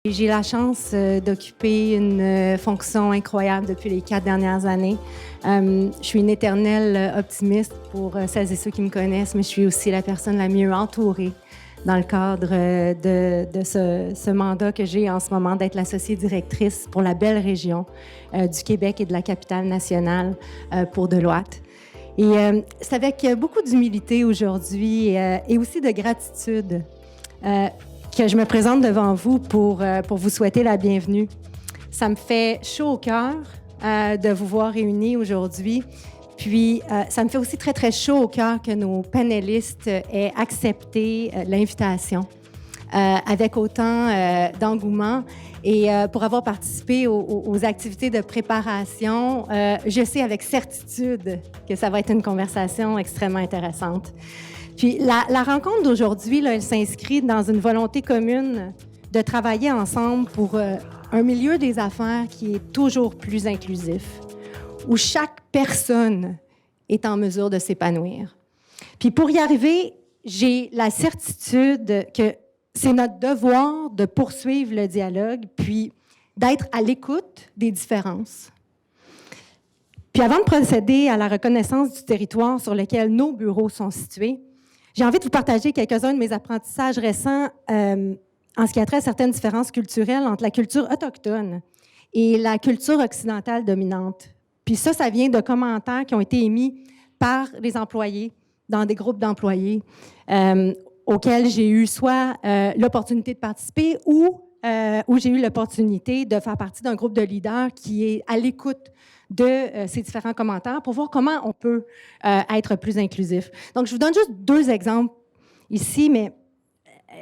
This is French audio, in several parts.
J'ai la chance d'occuper une fonction incroyable depuis les 4 dernières années. Je suis une éternelle optimiste pour celles et ceux qui me connaissent, mais je suis aussi la personne la mieux entourée dans le cadre de ce mandat que j'ai en ce moment d'être l'associée directrice pour la belle région du Québec et de la capitale nationale pour Deloitte. Et c'est avec beaucoup d'humilité aujourd'hui et aussi de gratitude que je me présente devant vous pour vous souhaiter la bienvenue. Ça me fait chaud au cœur de vous voir réunis aujourd'hui. Puis, ça me fait aussi très, très chaud au cœur que nos panélistes aient accepté l'invitation avec autant d'engouement. Et pour avoir participé aux activités de préparation, je sais avec certitude que ça va être une conversation extrêmement intéressante. Puis la rencontre d'aujourd'hui, là, elle s'inscrit dans une volonté commune de travailler ensemble pour un milieu des affaires qui est toujours plus inclusif, où chaque personne est en mesure de s'épanouir. Puis pour y arriver, j'ai la certitude que c'est notre devoir de poursuivre le dialogue, puis d'être à l'écoute des différences. Puis avant de procéder à la reconnaissance du territoire sur lequel nos bureaux sont situés, j'ai envie de vous partager quelques-uns de mes apprentissages récents en ce qui a trait à certaines différences culturelles entre la culture autochtone et la culture occidentale dominante. Puis ça vient de commentaires qui ont été émis par les employés dans des groupes d'employés auxquels j'ai eu soit l'opportunité de participer ou j'ai eu l'opportunité de faire partie d'un groupe de leaders qui est à l'écoute de ces différents commentaires pour voir comment on peut être plus inclusif. Donc, je vous donne juste 2 exemples ici, mais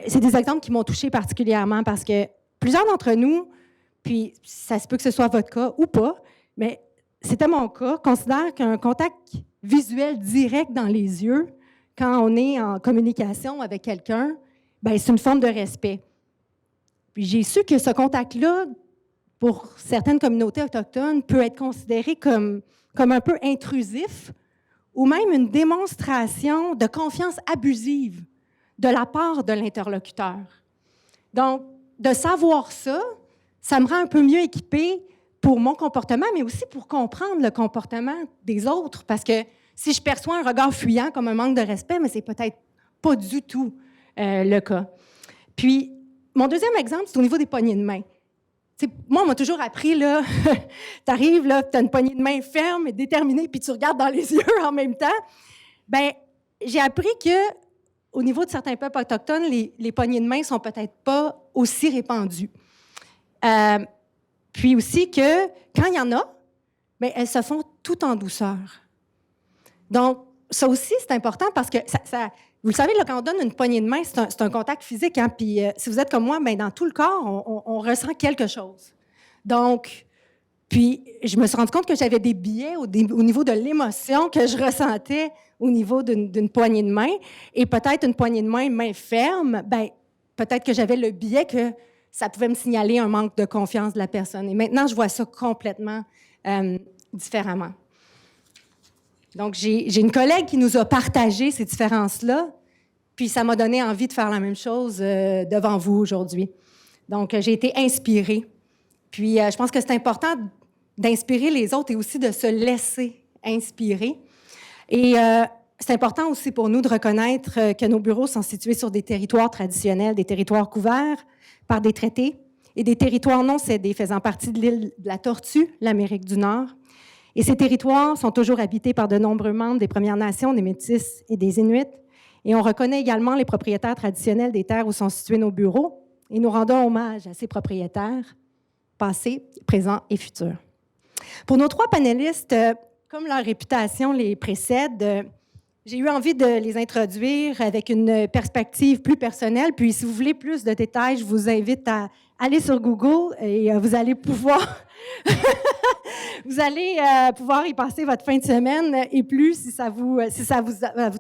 c'est des exemples qui m'ont touchée particulièrement parce que plusieurs d'entre nous, puis ça se peut que ce soit votre cas ou pas, mais c'était mon cas, considèrent qu'un contact visuel direct dans les yeux, quand on est en communication avec quelqu'un, bien, c'est une forme de respect. Puis j'ai su que ce contact-là, pour certaines communautés autochtones, peut être considéré comme un peu intrusif ou même une démonstration de confiance abusive de la part de l'interlocuteur. Donc, de savoir ça, ça me rend un peu mieux équipée pour mon comportement, mais aussi pour comprendre le comportement des autres. Parce que si je perçois un regard fuyant comme un manque de respect, mais c'est peut-être pas du tout le cas. Puis, mon deuxième exemple, c'est au niveau des poignées de main. T'sais, moi, on m'a toujours appris, là, t'arrives, là, t'as une poignée de main ferme et déterminée, puis tu regardes dans les yeux en même temps. Bien, j'ai appris qu'au niveau de certains peuples autochtones, les poignées de main sont peut-être pas aussi répandues. Puis aussi que, quand il y en a, bien, elles se font tout en douceur. Donc, ça aussi, c'est important parce que vous le savez, là, quand on donne une poignée de main, c'est un contact physique. Hein? Puis si vous êtes comme moi, bien, dans tout le corps, on ressent quelque chose. Donc, puis je me suis rendu compte que j'avais des biais au niveau de l'émotion que je ressentais au niveau d'une poignée de main. Et peut-être une poignée de main ferme, bien, peut-être que j'avais le biais que ça pouvait me signaler un manque de confiance de la personne. Et maintenant, je vois ça complètement différemment. Donc, j'ai une collègue qui nous a partagé ces différences-là, puis ça m'a donné envie de faire la même chose devant vous aujourd'hui. Donc, j'ai été inspirée. Puis, je pense que c'est important d'inspirer les autres et aussi de se laisser inspirer. Et c'est important aussi pour nous de reconnaître que nos bureaux sont situés sur des territoires traditionnels, des territoires couverts par des traités et des territoires non cédés faisant partie de l'île de la Tortue, l'Amérique du Nord. Et ces territoires sont toujours habités par de nombreux membres des Premières Nations, des Métis et des Inuits. Et on reconnaît également les propriétaires traditionnels des terres où sont situés nos bureaux. Et nous rendons hommage à ces propriétaires, passés, présents et futurs. Pour nos 3 panélistes, comme leur réputation les précède, j'ai eu envie de les introduire avec une perspective plus personnelle. Puis, si vous voulez plus de détails, je vous invite à aller sur Google et vous allez pouvoir... vous allez pouvoir y passer votre fin de semaine et plus si ça vous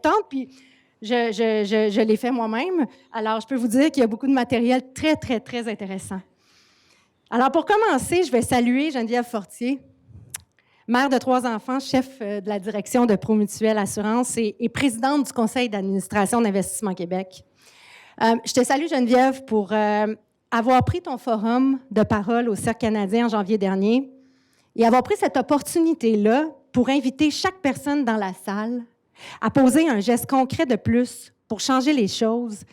tente. Puis, je l'ai fait moi-même. Alors, je peux vous dire qu'il y a beaucoup de matériel très, très, très intéressant. Alors, pour commencer, je vais saluer Geneviève Fortier, mère de 3 enfants, chef de la direction de Promutuelle Assurance et présidente du conseil d'administration d'Investissement Québec. Je te salue, Geneviève, pour avoir pris ton forum de parole au Cercle canadien en janvier dernier et avoir pris cette opportunité-là pour inviter chaque personne dans la salle à poser un geste concret de plus pour changer les choses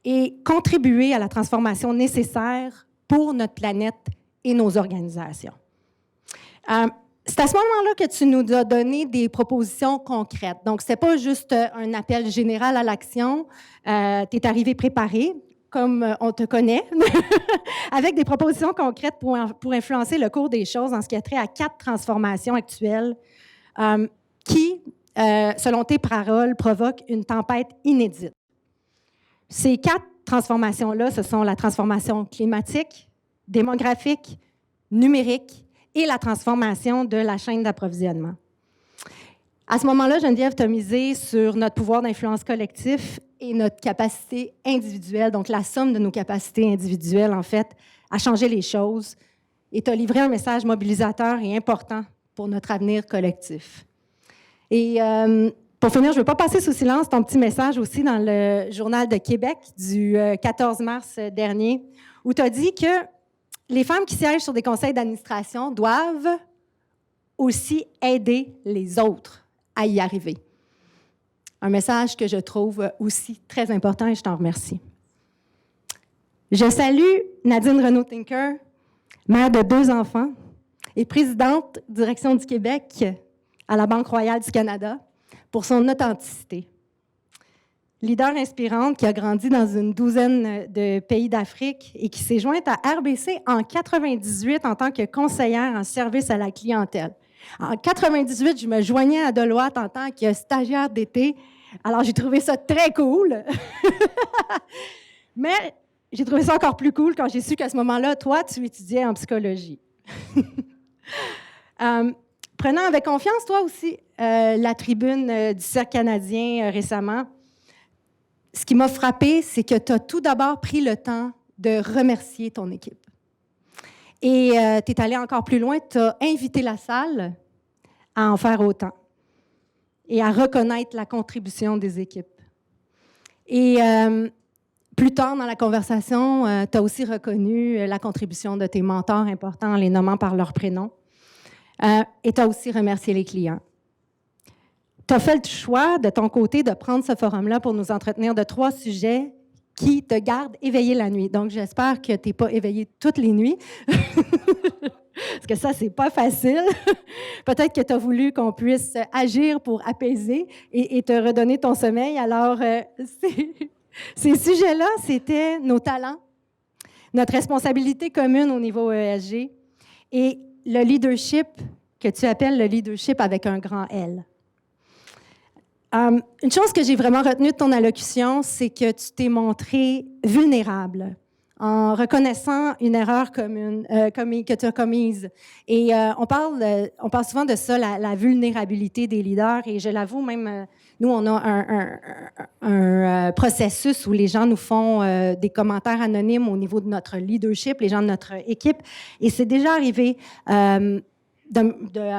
et contribuer à la transformation nécessaire pour notre planète et nos organisations. C'est à ce moment-là que tu nous as donné des propositions concrètes. Donc, ce n'est pas juste un appel général à l'action. Tu es arrivé préparé, comme on te connaît, avec des propositions concrètes pour influencer le cours des choses en ce qui a trait à 4 transformations actuelles qui, selon tes paroles, provoquent une tempête inédite. Ces 4 transformations-là, ce sont la transformation climatique, démographique, numérique et la transformation de la chaîne d'approvisionnement. À ce moment-là, Geneviève, tu as misé sur notre pouvoir d'influence collectif et notre capacité individuelle, donc la somme de nos capacités individuelles, en fait, à changer les choses. Et tu as livré un message mobilisateur et important pour notre avenir collectif. Et pour finir, je ne veux pas passer sous silence ton petit message aussi dans le Journal de Québec du 14 mars dernier, où tu as dit que les femmes qui siègent sur des conseils d'administration doivent aussi aider les autres à y arriver. Un message que je trouve aussi très important et je t'en remercie. Je salue Nadine Renaud-Tinker, mère de 2 enfants et présidente direction du Québec à la Banque royale du Canada, pour son authenticité. Leader inspirante qui a grandi dans une douzaine de pays d'Afrique et qui s'est jointe à RBC en 1998 en tant que conseillère en service à la clientèle. En 1998, je me joignais à Deloitte en tant que stagiaire d'été. Alors, j'ai trouvé ça très cool. Mais j'ai trouvé ça encore plus cool quand j'ai su qu'à ce moment-là, toi, tu étudiais en psychologie. Prenant avec confiance, toi aussi, la tribune du Cercle canadien récemment, ce qui m'a frappée, c'est que tu as tout d'abord pris le temps de remercier ton équipe. Et tu es allé encore plus loin, tu as invité la salle à en faire autant et à reconnaître la contribution des équipes. Et plus tard dans la conversation, tu as aussi reconnu la contribution de tes mentors importants en les nommant par leur prénom. Et tu as aussi remercié les clients. Tu as fait le choix, de ton côté, de prendre ce forum-là pour nous entretenir de 3 sujets qui te gardent éveillé la nuit. Donc, j'espère que tu n'es pas éveillé toutes les nuits, parce que ça, c'est pas facile. Peut-être que tu as voulu qu'on puisse agir pour apaiser et te redonner ton sommeil. Alors, ces sujets-là, c'était nos talents, notre responsabilité commune au niveau ESG et le leadership que tu appelles le leadership avec un grand L. Une chose que j'ai vraiment retenue de ton allocution, c'est que tu t'es montré vulnérable en reconnaissant une erreur commune que tu as commise. Et on parle souvent de ça, la vulnérabilité des leaders. Et je l'avoue, même nous, on a un processus où les gens nous font des commentaires anonymes au niveau de notre leadership, les gens de notre équipe. Et c'est déjà arrivé à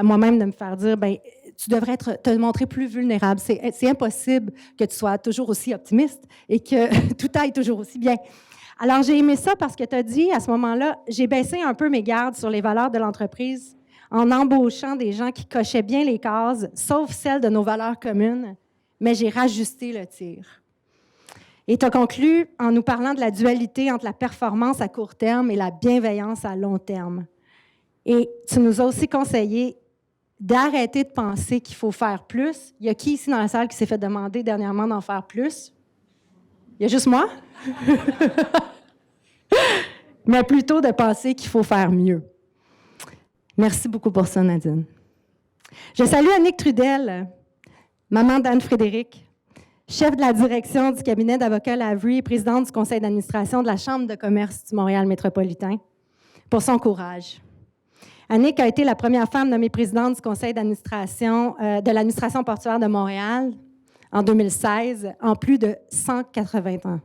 moi-même de me faire dire, ben, tu devrais te montrer plus vulnérable. C'est impossible que tu sois toujours aussi optimiste et que tout aille toujours aussi bien. Alors, j'ai aimé ça parce que tu as dit, à ce moment-là, j'ai baissé un peu mes gardes sur les valeurs de l'entreprise en embauchant des gens qui cochaient bien les cases, sauf celles de nos valeurs communes, mais j'ai rajusté le tir. Et tu as conclu en nous parlant de la dualité entre la performance à court terme et la bienveillance à long terme. Et tu nous as aussi conseillé d'arrêter de penser qu'il faut faire plus. Il y a qui ici dans la salle qui s'est fait demander dernièrement d'en faire plus? Il y a juste moi? Mais plutôt de penser qu'il faut faire mieux. Merci beaucoup pour ça, Nadine. Je salue Annick Trudel, maman d'Anne-Frédéric, chef de la direction du cabinet d'avocats Lavery et présidente du conseil d'administration de la Chambre de commerce du Montréal métropolitain, pour son courage. Annick a été la première femme nommée présidente du conseil d'administration de l'administration portuaire de Montréal en 2016, en plus de 180 ans.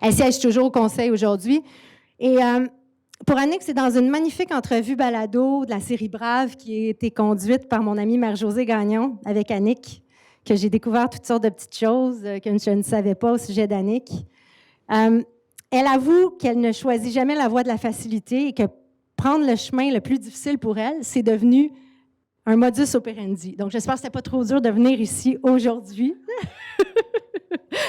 Elle siège toujours au conseil aujourd'hui. Et pour Annick, c'est dans une magnifique entrevue balado de la série Brave qui a été conduite par mon amie Marie-Josée Gagnon avec Annick, que j'ai découvert toutes sortes de petites choses que je ne savais pas au sujet d'Annick. Elle avoue qu'elle ne choisit jamais la voie de la facilité et que prendre le chemin le plus difficile pour elle, c'est devenu un modus operandi. Donc, j'espère que ce n'était pas trop dur de venir ici aujourd'hui.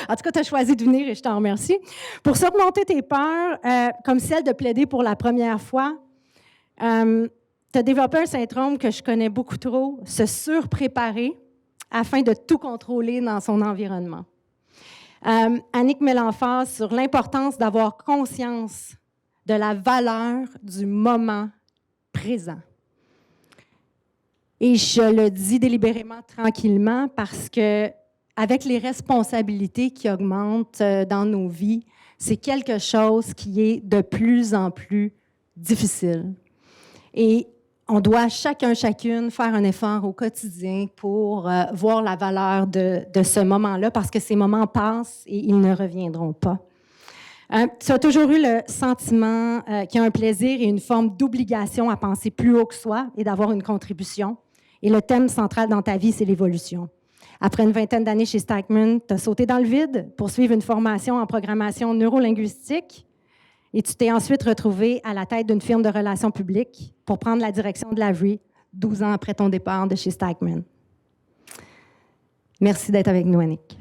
En tout cas, tu as choisi de venir et je t'en remercie. Pour surmonter tes peurs, comme celle de plaider pour la première fois, tu as développé un syndrome que je connais beaucoup trop, se surpréparer afin de tout contrôler dans son environnement. Annick met l'emphase sur l'importance d'avoir conscience de la valeur du moment présent. Et je le dis délibérément, tranquillement, parce que avec les responsabilités qui augmentent dans nos vies, c'est quelque chose qui est de plus en plus difficile. Et on doit chacune faire un effort au quotidien pour voir la valeur de ce moment-là, parce que ces moments passent et ils ne reviendront pas. Tu as toujours eu le sentiment qu'il y a un plaisir et une forme d'obligation à penser plus haut que soi et d'avoir une contribution. Et le thème central dans ta vie, c'est l'évolution. Après une vingtaine d'années chez Stackman, tu as sauté dans le vide pour suivre une formation en programmation neurolinguistique et tu t'es ensuite retrouvé à la tête d'une firme de relations publiques pour prendre la direction de l'Avery 12 ans après ton départ de chez Stackman. Merci d'être avec nous, Annick.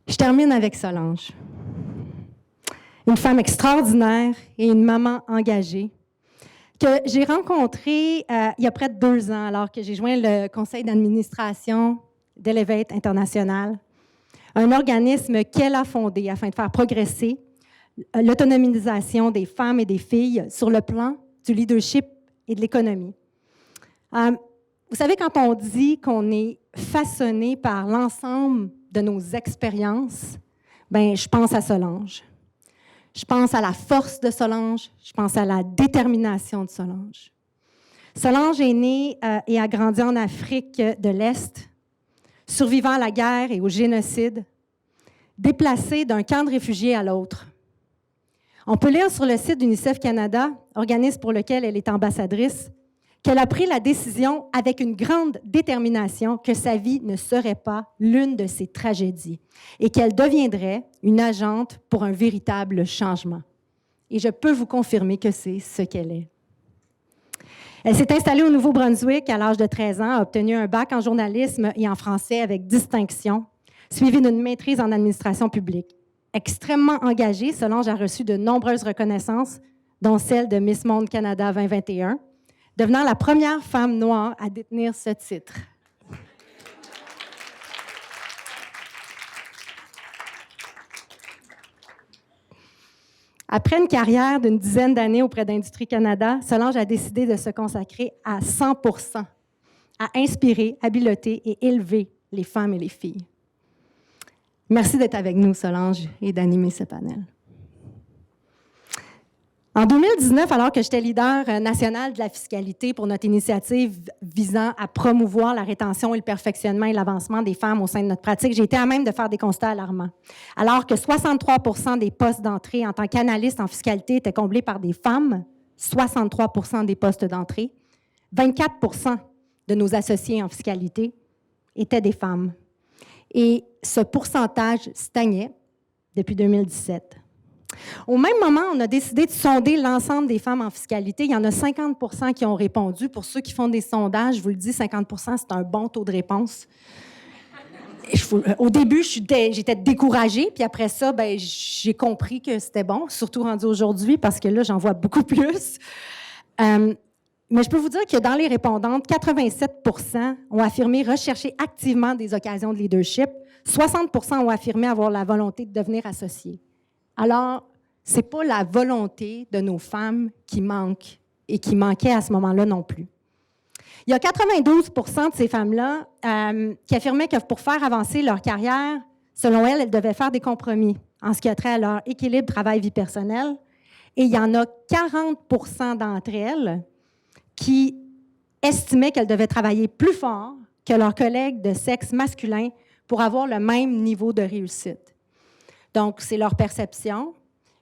Je termine avec Solange. Une femme extraordinaire et une maman engagée que j'ai rencontrée il y a près de 2 ans alors que j'ai joint le conseil d'administration d'Elevate International, un organisme qu'elle a fondé afin de faire progresser l'autonomisation des femmes et des filles sur le plan du leadership et de l'économie. Vous savez, quand on dit qu'on est façonné par l'ensemble de nos expériences, ben, je pense à Solange. Je pense à la force de Solange, je pense à la détermination de Solange. Solange est née et a grandi en Afrique de l'Est, survivant à la guerre et au génocide, déplacée d'un camp de réfugiés à l'autre. On peut lire sur le site d'UNICEF Canada, organisme pour lequel elle est ambassadrice, qu'elle a pris la décision avec une grande détermination que sa vie ne serait pas l'une de ses tragédies et qu'elle deviendrait une agente pour un véritable changement. Et je peux vous confirmer que c'est ce qu'elle est. Elle s'est installée au Nouveau-Brunswick à l'âge de 13 ans, a obtenu un bac en journalisme et en français avec distinction, suivi d'une maîtrise en administration publique. Extrêmement engagée, Solange a reçu de nombreuses reconnaissances, dont celle de Miss Monde Canada 2021, devenant la première femme noire à détenir ce titre. Après une carrière d'une dizaine d'années auprès d'Industrie Canada, Solange a décidé de se consacrer à 100% à inspirer, habileter et élever les femmes et les filles. Merci d'être avec nous, Solange, et d'animer ce panel. En 2019, alors que j'étais leader national de la fiscalité pour notre initiative visant à promouvoir la rétention et le perfectionnement et l'avancement des femmes au sein de notre pratique, j'ai été à même de faire des constats alarmants. Alors que 63% des postes d'entrée en tant qu'analyste en fiscalité étaient comblés par des femmes, 63% des postes d'entrée, 24% de nos associés en fiscalité étaient des femmes. Et ce pourcentage stagnait depuis 2017. Au même moment, on a décidé de sonder l'ensemble des femmes en fiscalité. Il y en a 50% qui ont répondu. Pour ceux qui font des sondages, je vous le dis, 50%, c'est un bon taux de réponse. Au début, j'étais découragée, puis après ça, ben, j'ai compris que c'était bon, surtout rendu aujourd'hui, parce que là, j'en vois beaucoup plus. Mais je peux vous dire que dans les répondantes, 87% ont affirmé rechercher activement des occasions de leadership. 60% ont affirmé avoir la volonté de devenir associés. Alors, ce n'est pas la volonté de nos femmes qui manque et qui manquait à ce moment-là non plus. Il y a 92% de ces femmes-là qui affirmaient que pour faire avancer leur carrière, selon elles, elles devaient faire des compromis en ce qui a trait à leur équilibre travail-vie personnelle. Et il y en a 40% d'entre elles qui estimaient qu'elles devaient travailler plus fort que leurs collègues de sexe masculin pour avoir le même niveau de réussite. Donc, c'est leur perception,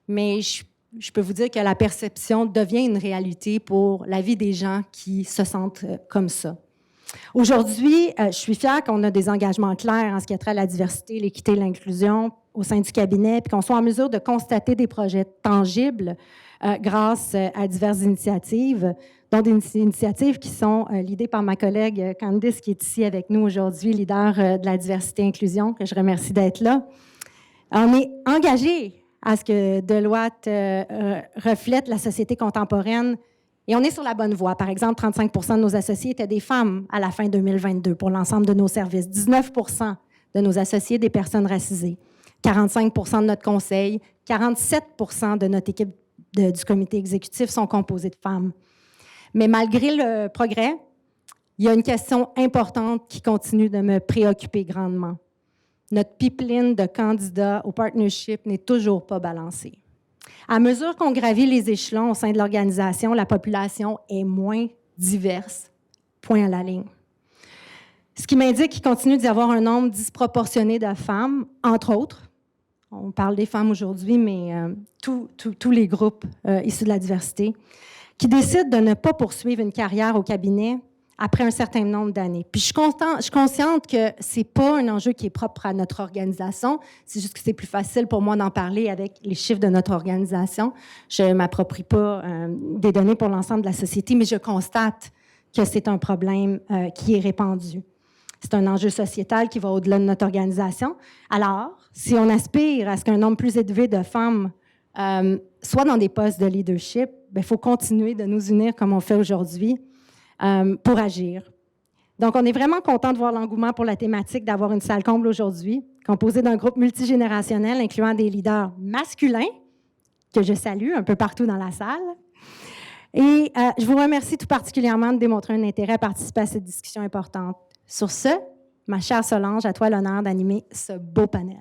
mais je peux vous dire que la perception devient une réalité pour la vie des gens qui se sentent comme ça. Aujourd'hui, je suis fière qu'on a des engagements clairs en ce qui a trait à la diversité, l'équité et l'inclusion au sein du cabinet, puis qu'on soit en mesure de constater des projets tangibles grâce à diverses initiatives, dont des initiatives qui sont leadées par ma collègue Candice, qui est ici avec nous aujourd'hui, leader de la diversité et inclusion, que je remercie d'être là. On est engagé à ce que Deloitte reflète la société contemporaine et on est sur la bonne voie. Par exemple, 35 de nos associés étaient des femmes à la fin 2022 pour l'ensemble de nos services, 19 de nos associés des personnes racisées, 45 de notre conseil, 47 de notre équipe du comité exécutif sont composés de femmes. Mais malgré le progrès, il y a une question importante qui continue de me préoccuper grandement. Notre pipeline de candidats au partnership n'est toujours pas balancée. À mesure qu'on gravit les échelons au sein de l'organisation, la population est moins diverse. Point à la ligne. Ce qui m'indique qu'il continue d'y avoir un nombre disproportionné de femmes, entre autres. On parle des femmes aujourd'hui, mais tous les groupes issus de la diversité, qui décident de ne pas poursuivre une carrière au cabinet après un certain nombre d'années. Puis je suis consciente que c'est pas un enjeu qui est propre à notre organisation, c'est juste que c'est plus facile pour moi d'en parler avec les chiffres de notre organisation. Je ne m'approprie pas des données pour l'ensemble de la société, mais je constate que c'est un problème qui est répandu. C'est un enjeu sociétal qui va au-delà de notre organisation. Alors, si on aspire à ce qu'un nombre plus élevé de femmes soient dans des postes de leadership, il faut continuer de nous unir comme on fait aujourd'hui pour agir. Donc, on est vraiment content de voir l'engouement pour la thématique d'avoir une salle comble aujourd'hui, composée d'un groupe multigénérationnel incluant des leaders masculins, que je salue un peu partout dans la salle. Et je vous remercie tout particulièrement de démontrer un intérêt à participer à cette discussion importante. Sur ce, ma chère Solange, à toi l'honneur d'animer ce beau panel.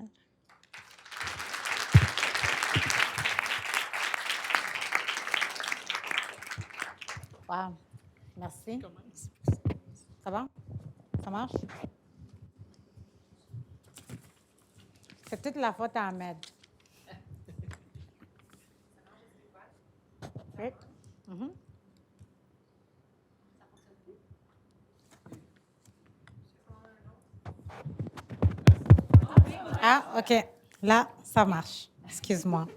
Wow. Merci. Ça va? Ça marche? C'est toute la faute à Ahmed. Oui. Mm-hmm. Ah, OK. Là, ça marche. Excuse-moi.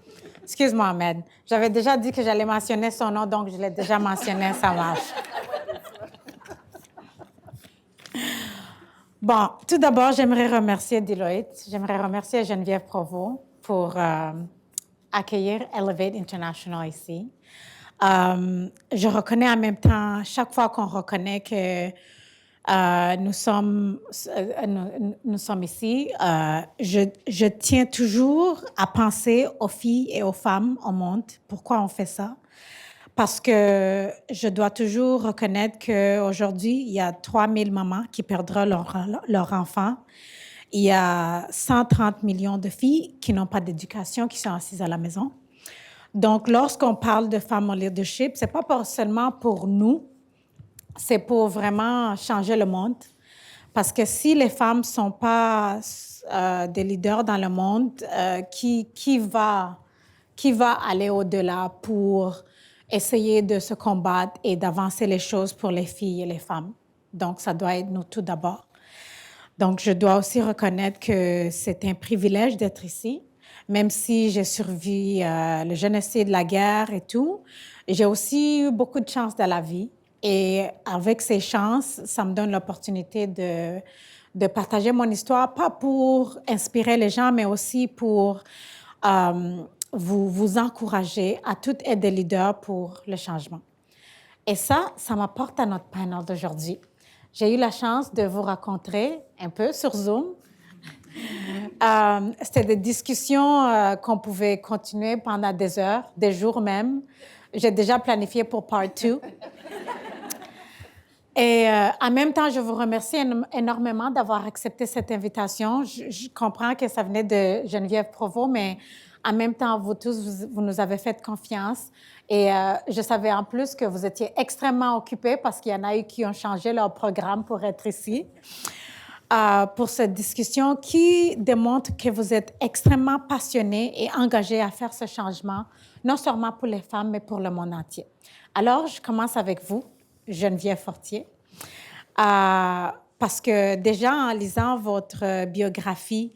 Excuse-moi, Ahmed. J'avais déjà dit que j'allais mentionner son nom, donc je l'ai déjà mentionné, ça marche. Bon, tout d'abord, j'aimerais remercier Deloitte. J'aimerais remercier Geneviève Provost pour accueillir Elevate International ici. Je reconnais en même temps, chaque fois qu'on reconnaît que nous sommes ici, je tiens toujours à penser aux filles et aux femmes au monde. Pourquoi on fait ça? Parce que je dois toujours reconnaître qu'aujourd'hui, il y a 3000 mamans qui perdront leur enfant. Il y a 130 millions de filles qui n'ont pas d'éducation, qui sont assises à la maison. Donc, lorsqu'on parle de femmes en leadership, ce n'est pas seulement pour nous, c'est pour vraiment changer le monde. Parce que si les femmes ne sont pas des leaders dans le monde, qui va aller au-delà pour essayer de se combattre et d'avancer les choses pour les filles et les femmes? Donc, ça doit être nous tout d'abord. Donc, je dois aussi reconnaître que c'est un privilège d'être ici, même si j'ai survécu le génocide, la guerre et tout. J'ai aussi eu beaucoup de chance dans la vie. Et avec ces chances, ça me donne l'opportunité de partager mon histoire, pas pour inspirer les gens, mais aussi pour vous encourager à toutes être des leaders pour le changement. Et ça m'apporte à notre panel d'aujourd'hui. J'ai eu la chance de vous rencontrer un peu sur Zoom. C'était des discussions qu'on pouvait continuer pendant des heures, des jours même. J'ai déjà planifié pour part 2. Et en même temps, je vous remercie énormément d'avoir accepté cette invitation. Je comprends que ça venait de Geneviève Provost, mais en même temps, vous tous, vous nous avez fait confiance. Et je savais en plus que vous étiez extrêmement occupés parce qu'il y en a eu qui ont changé leur programme pour être ici. Pour cette discussion qui démontre que vous êtes extrêmement passionnés et engagés à faire ce changement, non seulement pour les femmes, mais pour le monde entier. Alors, je commence avec vous, Geneviève Fortier. Parce que déjà, en lisant votre biographie,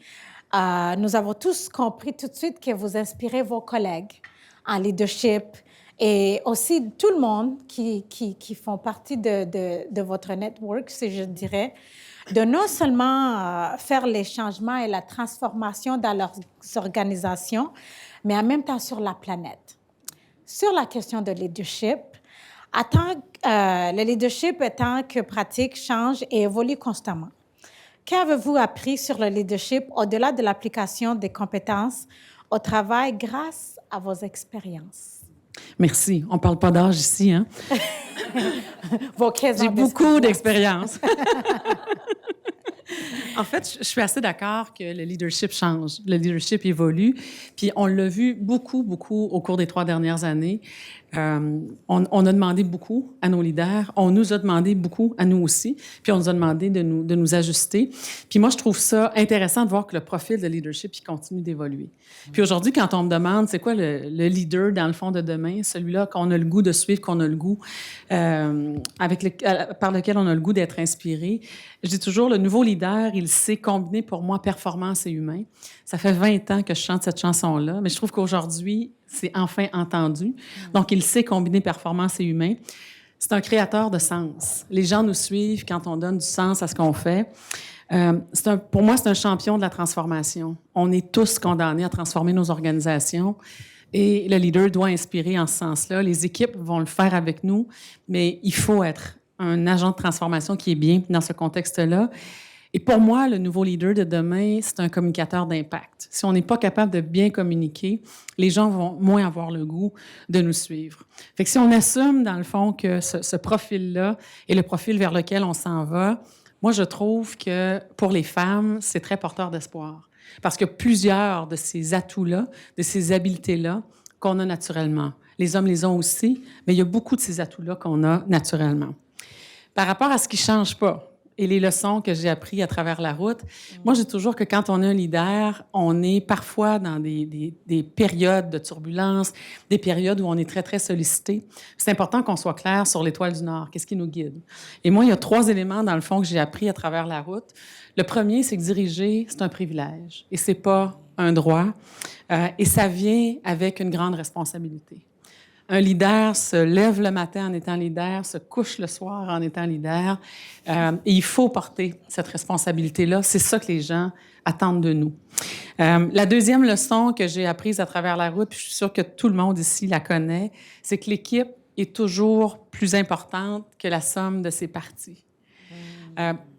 nous avons tous compris tout de suite que vous inspirez vos collègues en leadership et aussi tout le monde qui font partie de votre network, si je dirais, de non seulement faire les changements et la transformation dans leurs organisations, mais en même temps sur la planète. Sur la question de leadership, le leadership étant que pratique, change et évolue constamment. Qu'avez-vous appris sur le leadership au-delà de l'application des compétences au travail grâce à vos expériences? Merci. On ne parle pas d'âge ici, hein? Vos 15 ans J'ai beaucoup d'expérience. En fait, je suis assez d'accord que le leadership change, le leadership évolue. Puis on l'a vu beaucoup au cours des 3 dernières années. On a demandé beaucoup à nos leaders. On nous a demandé beaucoup à nous aussi. Puis on nous a demandé de nous ajuster. Puis moi, je trouve ça intéressant de voir que le profil de leadership, il continue d'évoluer. Puis aujourd'hui, quand on me demande c'est quoi le leader dans le fond de demain, celui-là qu'on a le goût de suivre, qu'on a le goût, par lequel on a le goût d'être inspiré, je dis toujours, le nouveau leader, il sait combiner pour moi performance et humain. Ça fait 20 ans que je chante cette chanson-là, mais je trouve qu'aujourd'hui, c'est enfin entendu. Donc, il sait combiner performance et humain. C'est un créateur de sens. Les gens nous suivent quand on donne du sens à ce qu'on fait. Pour moi, c'est un champion de la transformation. On est tous condamnés à transformer nos organisations et le leader doit inspirer en ce sens-là. Les équipes vont le faire avec nous, mais il faut être un agent de transformation qui est bien dans ce contexte-là. Et pour moi, le nouveau leader de demain, c'est un communicateur d'impact. Si on n'est pas capable de bien communiquer, les gens vont moins avoir le goût de nous suivre. Fait que si on assume, dans le fond, que ce profil-là est le profil vers lequel on s'en va, moi, je trouve que pour les femmes, c'est très porteur d'espoir. Parce que plusieurs de ces atouts-là, de ces habiletés-là, qu'on a naturellement. Les hommes les ont aussi, mais il y a beaucoup de ces atouts-là qu'on a naturellement. Par rapport à ce qui ne change pas, et les leçons que j'ai apprises à travers la route, moi, je dis toujours que quand on est un leader, on est parfois dans des périodes de turbulence, des périodes où on est très, très sollicité. C'est important qu'on soit clair sur l'étoile du Nord. Qu'est-ce qui nous guide? Et moi, il y a 3 éléments, dans le fond, que j'ai appris à travers la route. Le premier, c'est que diriger, c'est un privilège et c'est pas un droit. Et ça vient avec une grande responsabilité. Un leader se lève le matin en étant leader, se couche le soir en étant leader. Et il faut porter cette responsabilité-là. C'est ça que les gens attendent de nous. La deuxième leçon que j'ai apprise à travers la route, puis je suis sûre que tout le monde ici la connaît, c'est que l'équipe est toujours plus importante que la somme de ses parties.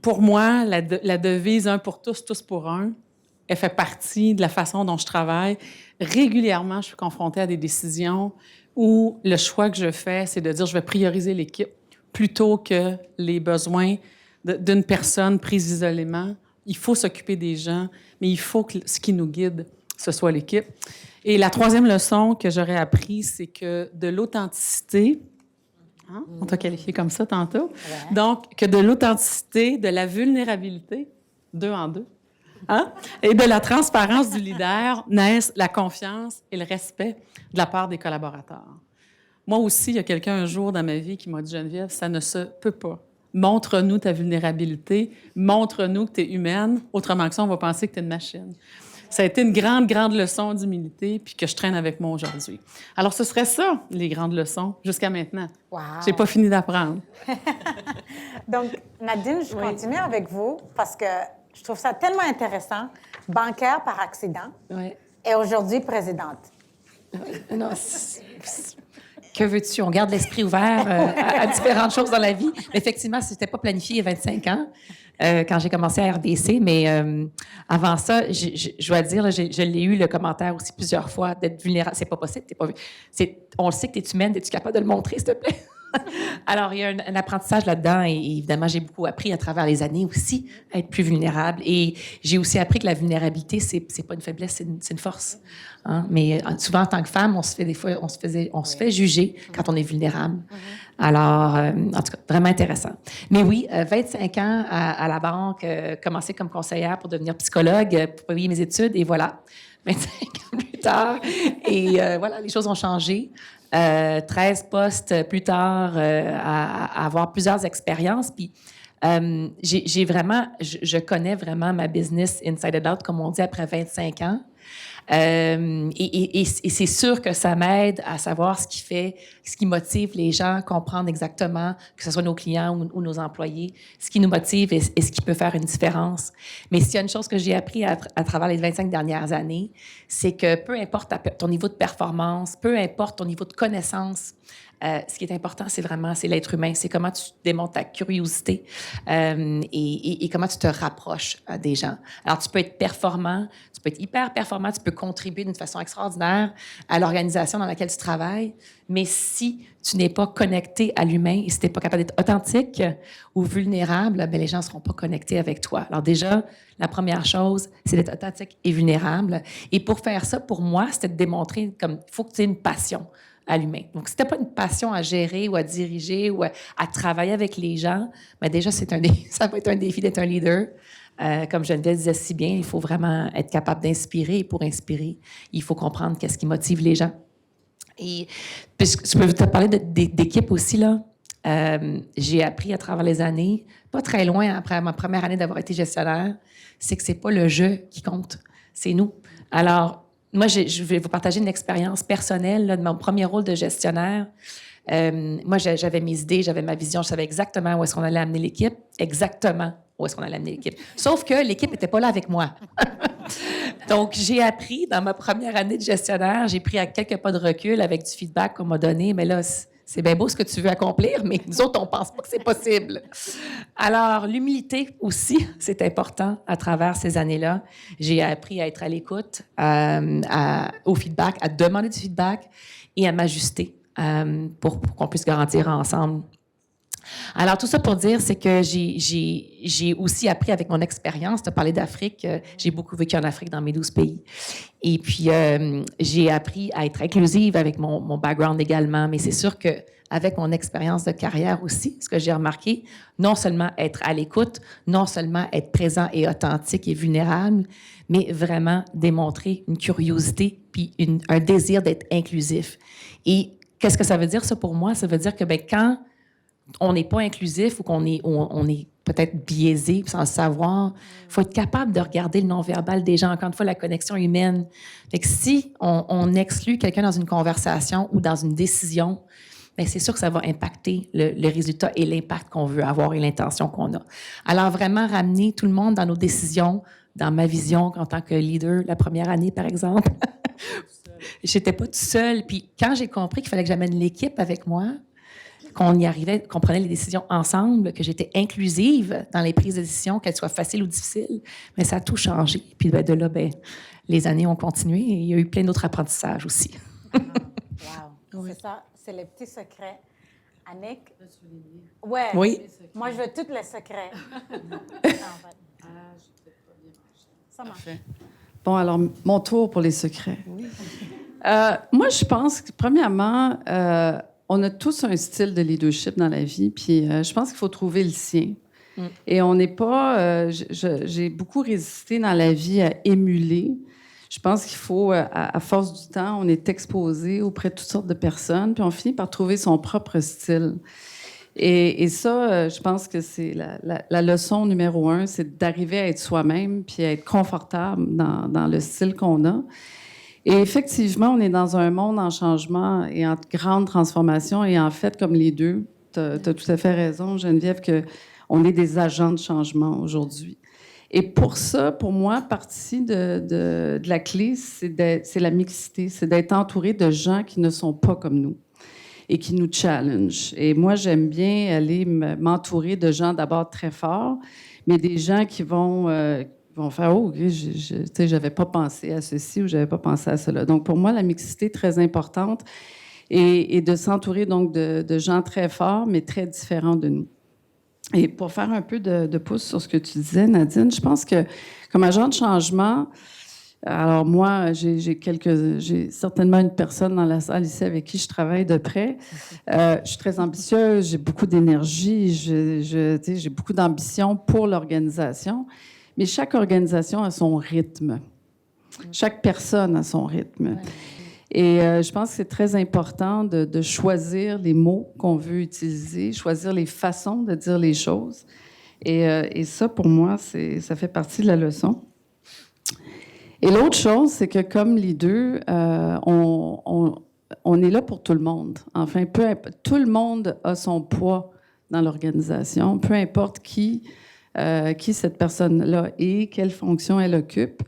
Pour moi, la devise « un pour tous, tous pour un », elle fait partie de la façon dont je travaille. Régulièrement, je suis confrontée à des décisions où le choix que je fais, c'est de dire je vais prioriser l'équipe plutôt que les besoins d'une personne prise isolément. Il faut s'occuper des gens, mais il faut que ce qui nous guide, ce soit l'équipe. Et la troisième leçon que j'aurais apprise, c'est que de l'authenticité, hein, on t'a qualifié comme ça tantôt, ouais. Donc que de l'authenticité, de la vulnérabilité, 2 en 2, hein? Et de la transparence du leader naissent la confiance et le respect de la part des collaborateurs. Moi aussi, il y a quelqu'un un jour dans ma vie qui m'a dit « Geneviève, ça ne se peut pas. Montre-nous ta vulnérabilité, montre-nous que tu es humaine, autrement que ça, on va penser que tu es une machine. » Ça a été une grande, grande leçon d'humilité puis que je traîne avec moi aujourd'hui. Alors, ce serait ça, les grandes leçons, jusqu'à maintenant. Wow. Je n'ai pas fini d'apprendre. Donc, Nadine, je continue avec vous parce que je trouve ça tellement intéressant. Bancaire par accident et aujourd'hui présidente. Non, que veux-tu? On garde l'esprit ouvert à différentes choses dans la vie. Mais effectivement, ce n'était pas planifié il y a 25 ans quand j'ai commencé à RDC. Mais avant ça, je dois dire, là, je l'ai eu le commentaire aussi plusieurs fois d'être vulnérable. C'est pas possible. On le sait que tu es humaine. Es-tu capable de le montrer, s'il te plaît? Alors, il y a un apprentissage là-dedans et évidemment, j'ai beaucoup appris à travers les années aussi à être plus vulnérable. Et j'ai aussi appris que la vulnérabilité, c'est pas une faiblesse, c'est une force. Hein? Mais souvent, en tant que femme, on se fait juger quand on est vulnérable. Alors, en tout cas, vraiment intéressant. Mais oui, 25 ans à la banque, commencé comme conseillère pour devenir psychologue, pour payer mes études, et voilà, 25 ans plus tard. Et voilà, les choses ont changé. 13 postes plus tard, à avoir plusieurs expériences. Puis Je connais vraiment ma business inside and out, comme on dit, après 25 ans. Et c'est sûr que ça m'aide à savoir ce qui motive les gens, comprendre exactement, que ce soit nos clients ou nos employés, ce qui nous motive et ce qui peut faire une différence. Mais s'il y a une chose que j'ai appris à travers les 25 dernières années, c'est que peu importe ton niveau de performance, peu importe ton niveau de connaissance, ce qui est important, c'est l'être humain. C'est comment tu démontres ta curiosité et comment tu te rapproches des gens. Alors, tu peux être performant, tu peux être hyper performant, tu peux contribuer d'une façon extraordinaire à l'organisation dans laquelle tu travailles, mais si tu n'es pas connecté à l'humain et si tu n'es pas capable d'être authentique ou vulnérable, bien, les gens ne seront pas connectés avec toi. Alors déjà, la première chose, c'est d'être authentique et vulnérable. Et pour faire ça, pour moi, c'était de démontrer comme il faut que tu aies une passion à l'humain. Donc, si tu n'as pas une passion à gérer ou à diriger ou à travailler avec les gens, bien déjà, ça va être un défi d'être un leader. Comme Geneviève disait si bien, il faut vraiment être capable d'inspirer. Et pour inspirer, il faut comprendre qu'est-ce qui motive les gens. Et puisque je peux te parler d'équipe aussi, là. J'ai appris à travers les années, pas très loin après ma première année d'avoir été gestionnaire, c'est que c'est pas le jeu qui compte, c'est nous. Alors, moi, je vais vous partager une expérience personnelle là, de mon premier rôle de gestionnaire. Moi, j'avais mes idées, j'avais ma vision, je savais exactement où est-ce qu'on allait amener l'équipe, exactement où est-ce qu'on allait amener l'équipe. Sauf que l'équipe n'était pas là avec moi. Donc, j'ai appris dans ma première année de gestionnaire, j'ai pris à quelques pas de recul avec du feedback qu'on m'a donné, mais là, c'est bien beau ce que tu veux accomplir, mais nous autres, on ne pense pas que c'est possible. Alors, l'humilité aussi, c'est important à travers ces années-là. J'ai appris à être à l'écoute, au feedback, à demander du feedback et à m'ajuster pour qu'on puisse grandir ensemble. Alors, tout ça pour dire, c'est que j'ai aussi appris avec mon expérience, tu as parlé d'Afrique, j'ai beaucoup vécu en Afrique dans mes 12 pays. Et puis, j'ai appris à être inclusive avec mon background également, mais c'est sûr qu'avec mon expérience de carrière aussi, ce que j'ai remarqué, non seulement être à l'écoute, non seulement être présent et authentique et vulnérable, mais vraiment démontrer une curiosité puis un désir d'être inclusif. Et qu'est-ce que ça veut dire, ça, pour moi? Ça veut dire que quand on n'est pas inclusif ou qu'on est, on est peut-être biaisé sans le savoir, il faut être capable de regarder le non-verbal des gens. Encore une fois, la connexion humaine. Fait que si on exclut quelqu'un dans une conversation ou dans une décision, bien, c'est sûr que ça va impacter le résultat et l'impact qu'on veut avoir et l'intention qu'on a. Alors, vraiment ramener tout le monde dans nos décisions, dans ma vision en tant que leader, la première année, par exemple. J'étais pas toute seule. Puis quand j'ai compris qu'il fallait que j'amène l'équipe avec moi, qu'on y arrivait, qu'on prenait les décisions ensemble, que j'étais inclusive dans les prises de décision, qu'elles soient faciles ou difficiles, mais ça a tout changé. Puis de là, les années ont continué et il y a eu plein d'autres apprentissages aussi. Wow! Oui. C'est ça, c'est les petits secrets. Annick? Ouais. Oui. Moi, je veux tous les secrets. Ça marche. Bon, alors, mon tour pour les secrets. Oui. Moi, je pense que, premièrement, on a tous un style de leadership dans la vie, puis je pense qu'il faut trouver le sien. Et on n'est pas... j'ai beaucoup résisté dans la vie à émuler. Je pense qu'il faut, à force du temps, on est exposé auprès de toutes sortes de personnes, puis on finit par trouver son propre style. Et ça, je pense que c'est la leçon numéro 1, c'est d'arriver à être soi-même, puis à être confortable dans le style qu'on a. Et effectivement, on est dans un monde en changement et en grande transformation. Et en fait, comme les deux, tu as tout à fait raison, Geneviève, qu'on est des agents de changement aujourd'hui. Et pour ça, pour moi, partie de la clé, c'est la mixité, c'est d'être entouré de gens qui ne sont pas comme nous et qui nous challengent. Et moi, j'aime bien aller m'entourer de gens d'abord très forts, mais des gens qui vont faire « Oh, j'avais pas pensé à ceci ou j'avais pas pensé à cela ». Donc, pour moi, la mixité est très importante et de s'entourer donc de gens très forts, mais très différents de nous. Et pour faire un peu de pouce sur ce que tu disais, Nadine, je pense que comme agent de changement, alors moi, j'ai certainement une personne dans la salle ici avec qui je travaille de près. Je suis très ambitieuse, j'ai beaucoup d'énergie, j'ai beaucoup d'ambition pour l'organisation. Mais chaque organisation a son rythme. Chaque personne a son rythme. Et je pense que c'est très important de choisir les mots qu'on veut utiliser, choisir les façons de dire les choses. Et ça, pour moi, ça fait partie de la leçon. Et l'autre chose, c'est que comme leader, on est là pour tout le monde. Enfin, tout le monde a son poids dans l'organisation, peu importe qui cette personne-là est, quelle fonction elle occupe.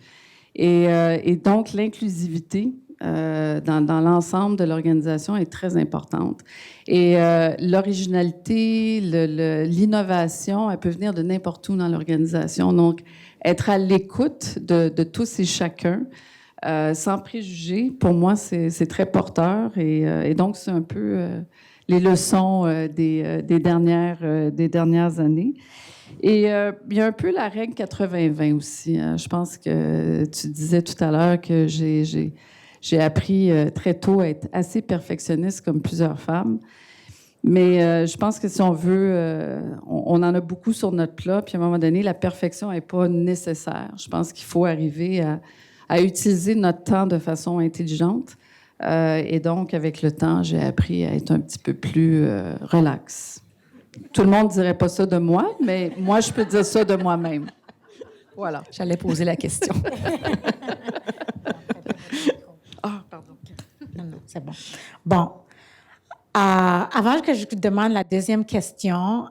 Et donc, l'inclusivité dans l'ensemble de l'organisation est très importante. Et l'originalité, l'innovation, elle peut venir de n'importe où dans l'organisation. Donc, être à l'écoute de tous et chacun, sans préjugés, pour moi, c'est très porteur. Et donc, c'est un peu les leçons des dernières années. Et il y a un peu la règle 80-20 aussi. Je pense que tu disais tout à l'heure que j'ai appris très tôt à être assez perfectionniste comme plusieurs femmes. Mais je pense que si on veut, on en a beaucoup sur notre plat, puis à un moment donné, la perfection n'est pas nécessaire. Je pense qu'il faut arriver à utiliser notre temps de façon intelligente. Et donc, avec le temps, j'ai appris à être un petit peu plus relax. Tout le monde ne dirait pas ça de moi, mais moi, je peux dire ça de moi-même. Voilà. J'allais poser la question. Ah, pardon. Non, c'est bon. Bon. Avant que je te demande la deuxième question,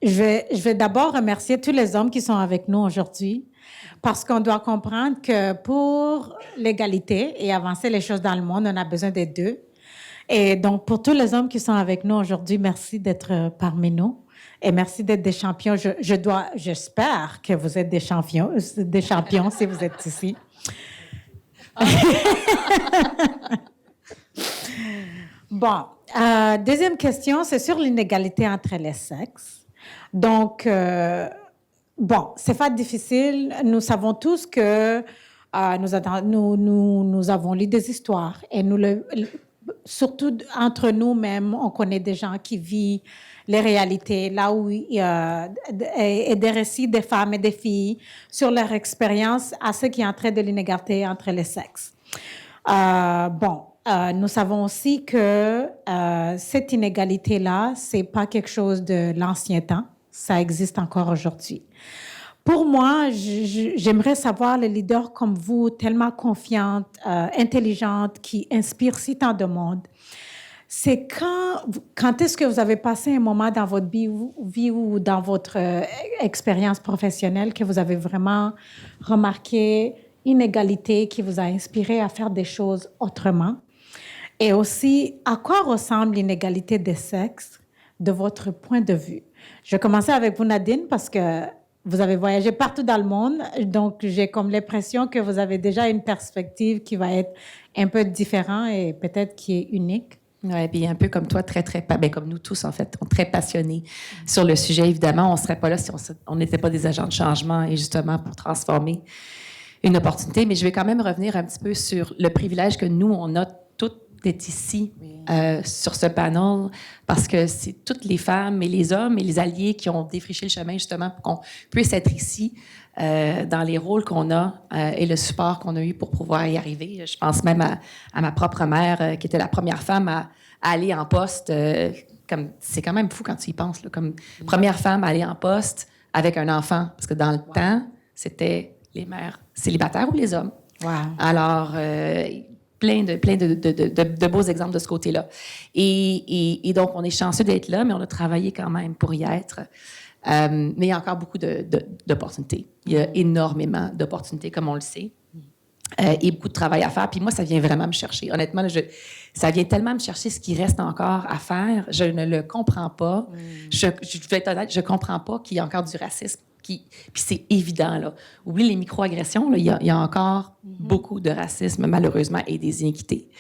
je vais d'abord remercier tous les hommes qui sont avec nous aujourd'hui, parce qu'on doit comprendre que pour l'égalité et avancer les choses dans le monde, on a besoin des deux. Et donc, pour tous les hommes qui sont avec nous aujourd'hui, merci d'être parmi nous et merci d'être des champions. J'espère que vous êtes des champions si vous êtes ici. Bon, deuxième question, c'est sur l'inégalité entre les sexes. Donc, bon, c'est pas difficile. Nous savons tous que nous avons lu des histoires et surtout entre nous-mêmes, on connaît des gens qui vivent les réalités, là où il y a des récits des femmes et des filles sur leur expérience à ce qui est entré de l'inégalité entre les sexes. Nous savons aussi que cette inégalité-là, c'est pas quelque chose de l'ancien temps, ça existe encore aujourd'hui. Pour moi, j'aimerais savoir les leaders comme vous, tellement confiantes, intelligentes, qui inspirent si tant de monde. C'est quand est-ce que vous avez passé un moment dans votre vie ou dans votre expérience professionnelle que vous avez vraiment remarqué une inégalité qui vous a inspiré à faire des choses autrement? Et aussi, à quoi ressemble l'inégalité des sexes de votre point de vue? Je vais commencer avec vous, Nadine, parce que vous avez voyagé partout dans le monde, donc j'ai comme l'impression que vous avez déjà une perspective qui va être un peu différente et peut-être qui est unique. Oui, puis un peu comme toi, comme nous tous, en fait, très passionnés sur le sujet. Évidemment, on ne serait pas là si on n'était pas des agents de changement et justement pour transformer une opportunité. Mais je vais quand même revenir un petit peu sur le privilège que nous, on a toutes d'être ici sur ce panel, parce que c'est toutes les femmes et les hommes et les alliés qui ont défriché le chemin justement pour qu'on puisse être ici dans les rôles qu'on a et le support qu'on a eu pour pouvoir y arriver. Je pense même à ma propre mère qui était la première femme à aller en poste. C'est quand même fou quand tu y penses, là, comme première femme à aller en poste avec un enfant, parce que dans le temps, c'était les mères célibataires ou les hommes. Wow. Alors, plein de beaux exemples de ce côté-là. Et donc, on est chanceux d'être là, mais on a travaillé quand même pour y être. Mais il y a encore beaucoup d'opportunités. Il y a énormément d'opportunités, comme on le sait, et beaucoup de travail à faire. Puis moi, ça vient vraiment me chercher. Honnêtement, ça vient tellement me chercher ce qui reste encore à faire. Je ne le comprends pas. Je vais être honnête, je ne comprends pas qu'il y a encore du racisme. Puis c'est évident, là. Oublie les micro-agressions, là, il y a encore beaucoup de racisme, malheureusement, et des iniquités.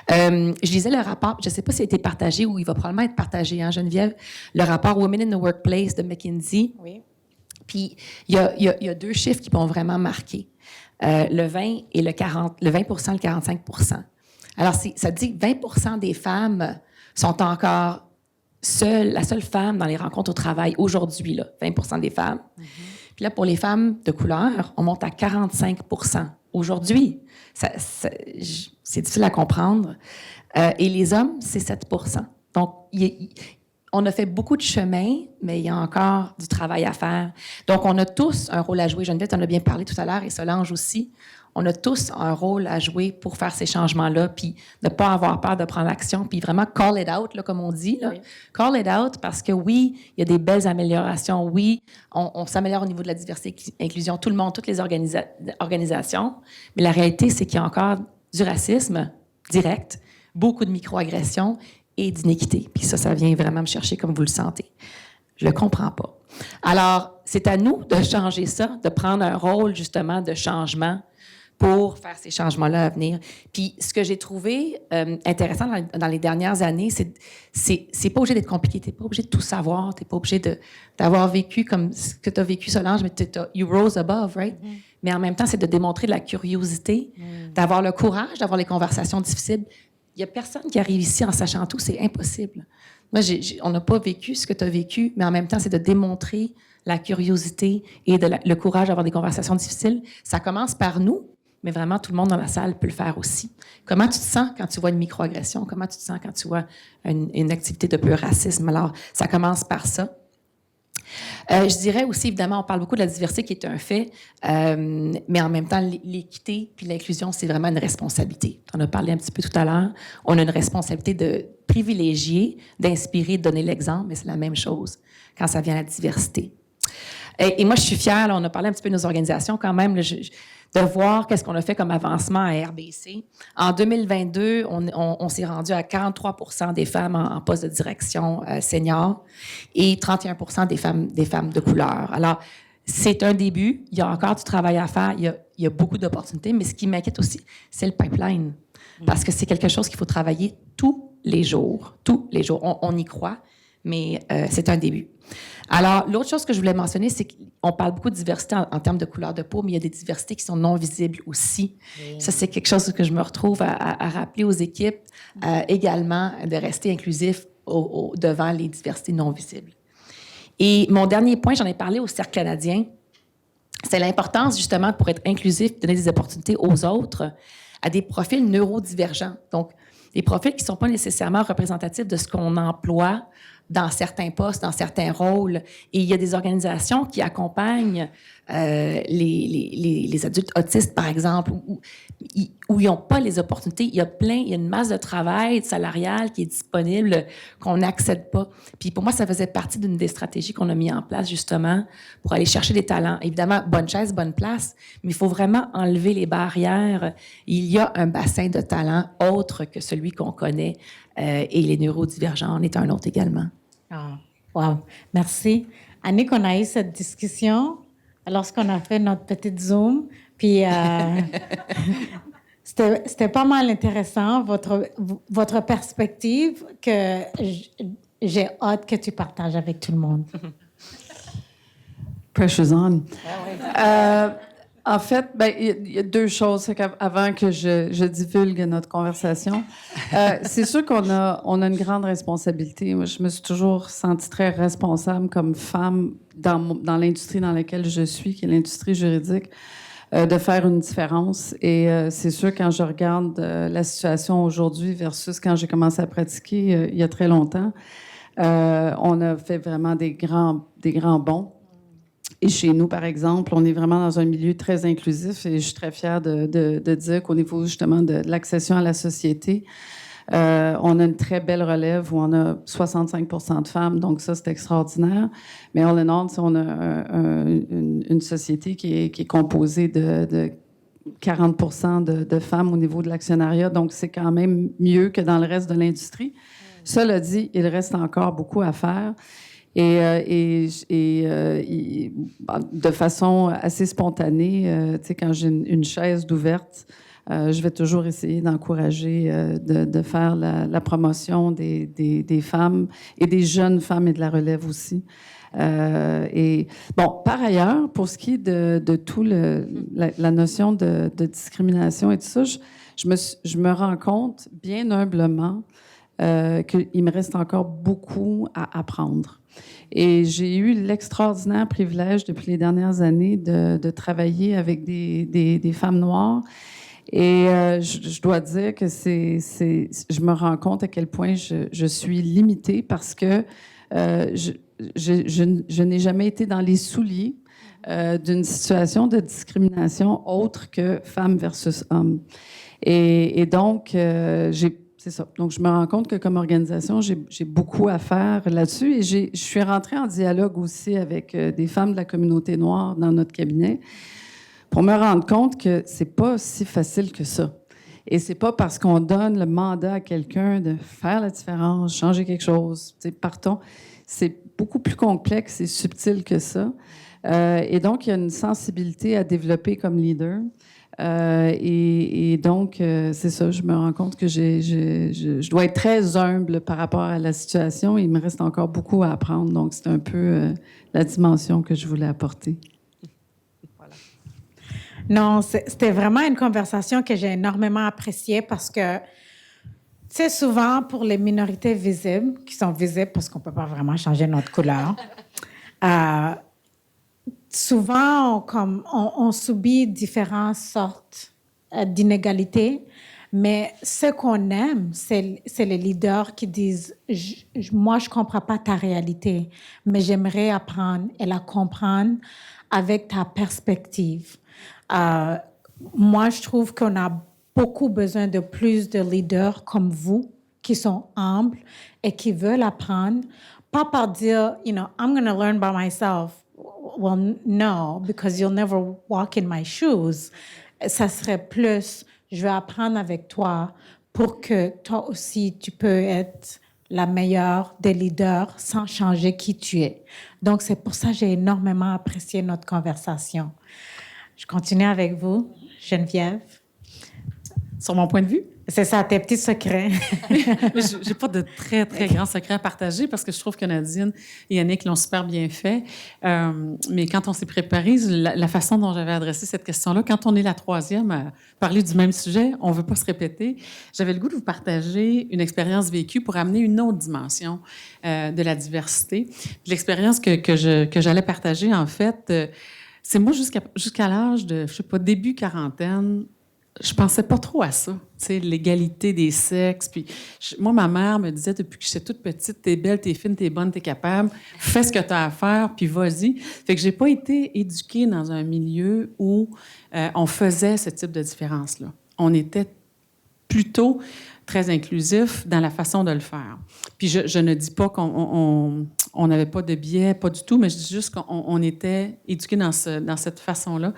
Je lisais le rapport, je ne sais pas s'il a été partagé ou il va probablement être partagé, hein, Geneviève, le rapport Women in the Workplace de McKinsey. Oui. Puis il y a deux chiffres qui m'ont vraiment marqué. Le 20 et le 40, le 20 et le 45 %. Alors, ça dit que 20 % des femmes sont encore la seule femme dans les rencontres au travail aujourd'hui, là, 20 % des femmes. Puis là, pour les femmes de couleur, on monte à 45 % aujourd'hui. C'est difficile à comprendre. Et les hommes, c'est 7 %. Donc, on a fait beaucoup de chemin, mais il y a encore du travail à faire. Donc, on a tous un rôle à jouer. Geneviève en a bien parlé tout à l'heure et Solange aussi. On a tous un rôle à jouer pour faire ces changements-là, puis ne pas avoir peur de prendre action, puis vraiment call it out, là, comme on dit. Là. Oui. Call it out parce que oui, il y a des belles améliorations. Oui, on s'améliore au niveau de la diversité et inclusion, tout le monde, toutes les organisations. Mais la réalité, c'est qu'il y a encore du racisme direct, beaucoup de microagressions et d'inéquité. Puis ça vient vraiment me chercher comme vous le sentez. Je le comprends pas. Alors, c'est à nous de changer ça, de prendre un rôle, justement, de changement pour faire ces changements-là à venir. Puis, ce que j'ai trouvé intéressant dans les dernières années, c'est pas obligé d'être compliqué. T'es pas obligé de tout savoir. T'es pas obligé d'avoir vécu comme ce que tu as vécu, Solange, mais you rose above, right? Mm-hmm. Mais en même temps, c'est de démontrer de la curiosité, d'avoir le courage, d'avoir les conversations difficiles. Il y a personne qui arrive ici en sachant tout. C'est impossible. Moi, on n'a pas vécu ce que tu as vécu, mais en même temps, c'est de démontrer la curiosité et le courage d'avoir des conversations difficiles. Ça commence par nous, mais vraiment, tout le monde dans la salle peut le faire aussi. Comment tu te sens quand tu vois une microagression? Comment tu te sens quand tu vois une activité de pur racisme? Alors, ça commence par ça. Je dirais aussi, évidemment, on parle beaucoup de la diversité qui est un fait, mais en même temps, l'équité puis l'inclusion, c'est vraiment une responsabilité. On en a parlé un petit peu tout à l'heure. On a une responsabilité de privilégier, d'inspirer, de donner l'exemple, mais c'est la même chose quand ça vient à la diversité. Et moi, je suis fière, là, on a parlé un petit peu de nos organisations quand même, là, de voir qu'est-ce qu'on a fait comme avancement à RBC. En 2022, on s'est rendu à 43 % des femmes en poste de direction senior et 31 % des femmes de couleur. Alors, c'est un début. Il y a encore du travail à faire. Il y a beaucoup d'opportunités. Mais ce qui m'inquiète aussi, c'est le pipeline. Parce que c'est quelque chose qu'il faut travailler tous les jours. Tous les jours. On y croit, mais c'est un début. Alors, l'autre chose que je voulais mentionner, c'est qu'on parle beaucoup de diversité en termes de couleur de peau, mais il y a des diversités qui sont non visibles aussi. Oui. Ça, c'est quelque chose que je me retrouve à rappeler aux équipes également, de rester inclusif devant les diversités non visibles. Et mon dernier point, j'en ai parlé au Cercle canadien, c'est l'importance, justement, pour être inclusif, de donner des opportunités aux autres, à des profils neurodivergents. Donc, des profils qui ne sont pas nécessairement représentatifs de ce qu'on emploie dans certains postes, dans certains rôles. Et il y a des organisations qui accompagnent les adultes autistes, par exemple, où ils n'ont pas les opportunités. Il y a une masse de travail salarial qui est disponible, qu'on n'accède pas. Puis pour moi, ça faisait partie d'une des stratégies qu'on a mis en place, justement, pour aller chercher des talents. Évidemment, bonne chaise, bonne place, mais il faut vraiment enlever les barrières. Il y a un bassin de talents autre que celui qu'on connaît, et les neurodivergents en est un autre également. Ah, wow. Merci. Annick, on a eu cette discussion lorsqu'on a fait notre petite Zoom, puis c'était pas mal intéressant, votre perspective, que j'ai hâte que tu partages avec tout le monde. Pressure's on. En fait, il y a deux choses avant que je divulgue notre conversation. C'est sûr qu'on a une grande responsabilité. Moi, je me suis toujours sentie très responsable comme femme dans l'industrie dans laquelle je suis, qui est l'industrie juridique, de faire une différence. Et c'est sûr, quand je regarde la situation aujourd'hui versus quand j'ai commencé à pratiquer il y a très longtemps, on a fait vraiment des grands bonds. Et chez nous, par exemple, on est vraiment dans un milieu très inclusif et je suis très fière de dire qu'au niveau justement de l'accession à la société, on a une très belle relève où on a 65 % de femmes, donc ça, c'est extraordinaire. Mais all in all, on a une société qui est composée de 40 % de femmes au niveau de l'actionnariat, donc c'est quand même mieux que dans le reste de l'industrie. Cela dit, il reste encore beaucoup à faire. Et de façon assez spontanée, tu sais, quand j'ai une chaise d'ouverte, je vais toujours essayer d'encourager, de faire la promotion des femmes et des jeunes femmes et de la relève aussi. Et bon, par ailleurs, pour ce qui est de tout la notion de discrimination et tout ça, je me rends compte bien humblement qu'il me reste encore beaucoup à apprendre. Et j'ai eu l'extraordinaire privilège depuis les dernières années de travailler avec des femmes noires. Et je dois dire que je me rends compte à quel point je suis limitée parce que Je, je n'ai jamais été dans les souliers d'une situation de discrimination autre que femme versus homme. Et donc, c'est ça. Donc, je me rends compte que comme organisation, j'ai beaucoup à faire là-dessus. Et je suis rentrée en dialogue aussi avec des femmes de la communauté noire dans notre cabinet pour me rendre compte que c'est pas si facile que ça. Et c'est pas parce qu'on donne le mandat à quelqu'un de faire la différence, changer quelque chose, partons. C'est beaucoup plus complexe et subtil que ça. Et donc, il y a une sensibilité à développer comme leader. Et donc, c'est ça, je me rends compte que je dois être très humble par rapport à la situation. Il me reste encore beaucoup à apprendre. Donc, c'est un peu la dimension que je voulais apporter. Voilà. Non, c'était vraiment une conversation que j'ai énormément appréciée parce que, tu sais, souvent, pour les minorités visibles, qui sont visibles parce qu'on ne peut pas vraiment changer notre couleur, souvent, on subit différentes sortes d'inégalités, mais ce qu'on aime, c'est les leaders qui disent « Moi, je ne comprends pas ta réalité, mais j'aimerais apprendre et la comprendre avec ta perspective. » Moi, je trouve qu'on a beaucoup besoin de plus de leaders comme vous, qui sont humbles et qui veulent apprendre, pas par dire « I'm going to learn by myself ». Well, no, because you'll never walk in my shoes. Ça serait plus, je vais apprendre avec toi pour que toi aussi, tu peux être la meilleure des leaders sans changer qui tu es. Donc, c'est pour ça que j'ai énormément apprécié notre conversation. Je continue avec vous, Geneviève. Sur mon point de vue? C'est ça, tes petits secrets. Je n'ai pas de très, très grands secrets à partager parce que je trouve que Nadine et Yannick l'ont super bien fait. Mais quand on s'est préparé, la façon dont j'avais adressé cette question-là, quand on est la troisième à parler du même sujet, on ne veut pas se répéter. J'avais le goût de vous partager une expérience vécue pour amener une autre dimension de la diversité. L'expérience que j'allais partager, en fait, c'est moi jusqu'à l'âge de, je sais pas, début quarantaine, je pensais pas trop à ça, tu sais, l'égalité des sexes. Puis moi, ma mère me disait depuis que j'étais toute petite, t'es belle, t'es fine, t'es bonne, t'es capable, fais ce que t'as à faire, puis vas-y. Fait que j'ai pas été éduquée dans un milieu où on faisait ce type de différence-là. On était plutôt très inclusif dans la façon de le faire. Puis je ne dis pas qu'on n'avait pas de biais, pas du tout, mais je dis juste qu'on était éduqués dans cette façon-là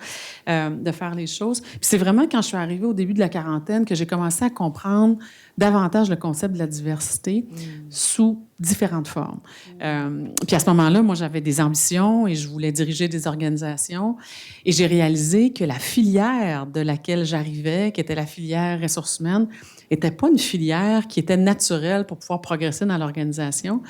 de faire les choses. Puis c'est vraiment quand je suis arrivée au début de la quarantaine que j'ai commencé à comprendre davantage le concept de la diversité sous différentes formes. Puis à ce moment-là, moi, j'avais des ambitions et je voulais diriger des organisations. Et j'ai réalisé que la filière de laquelle j'arrivais, qui était la filière ressources humaines, n'était pas une filière qui était naturelle pour pouvoir progresser dans l'organisation.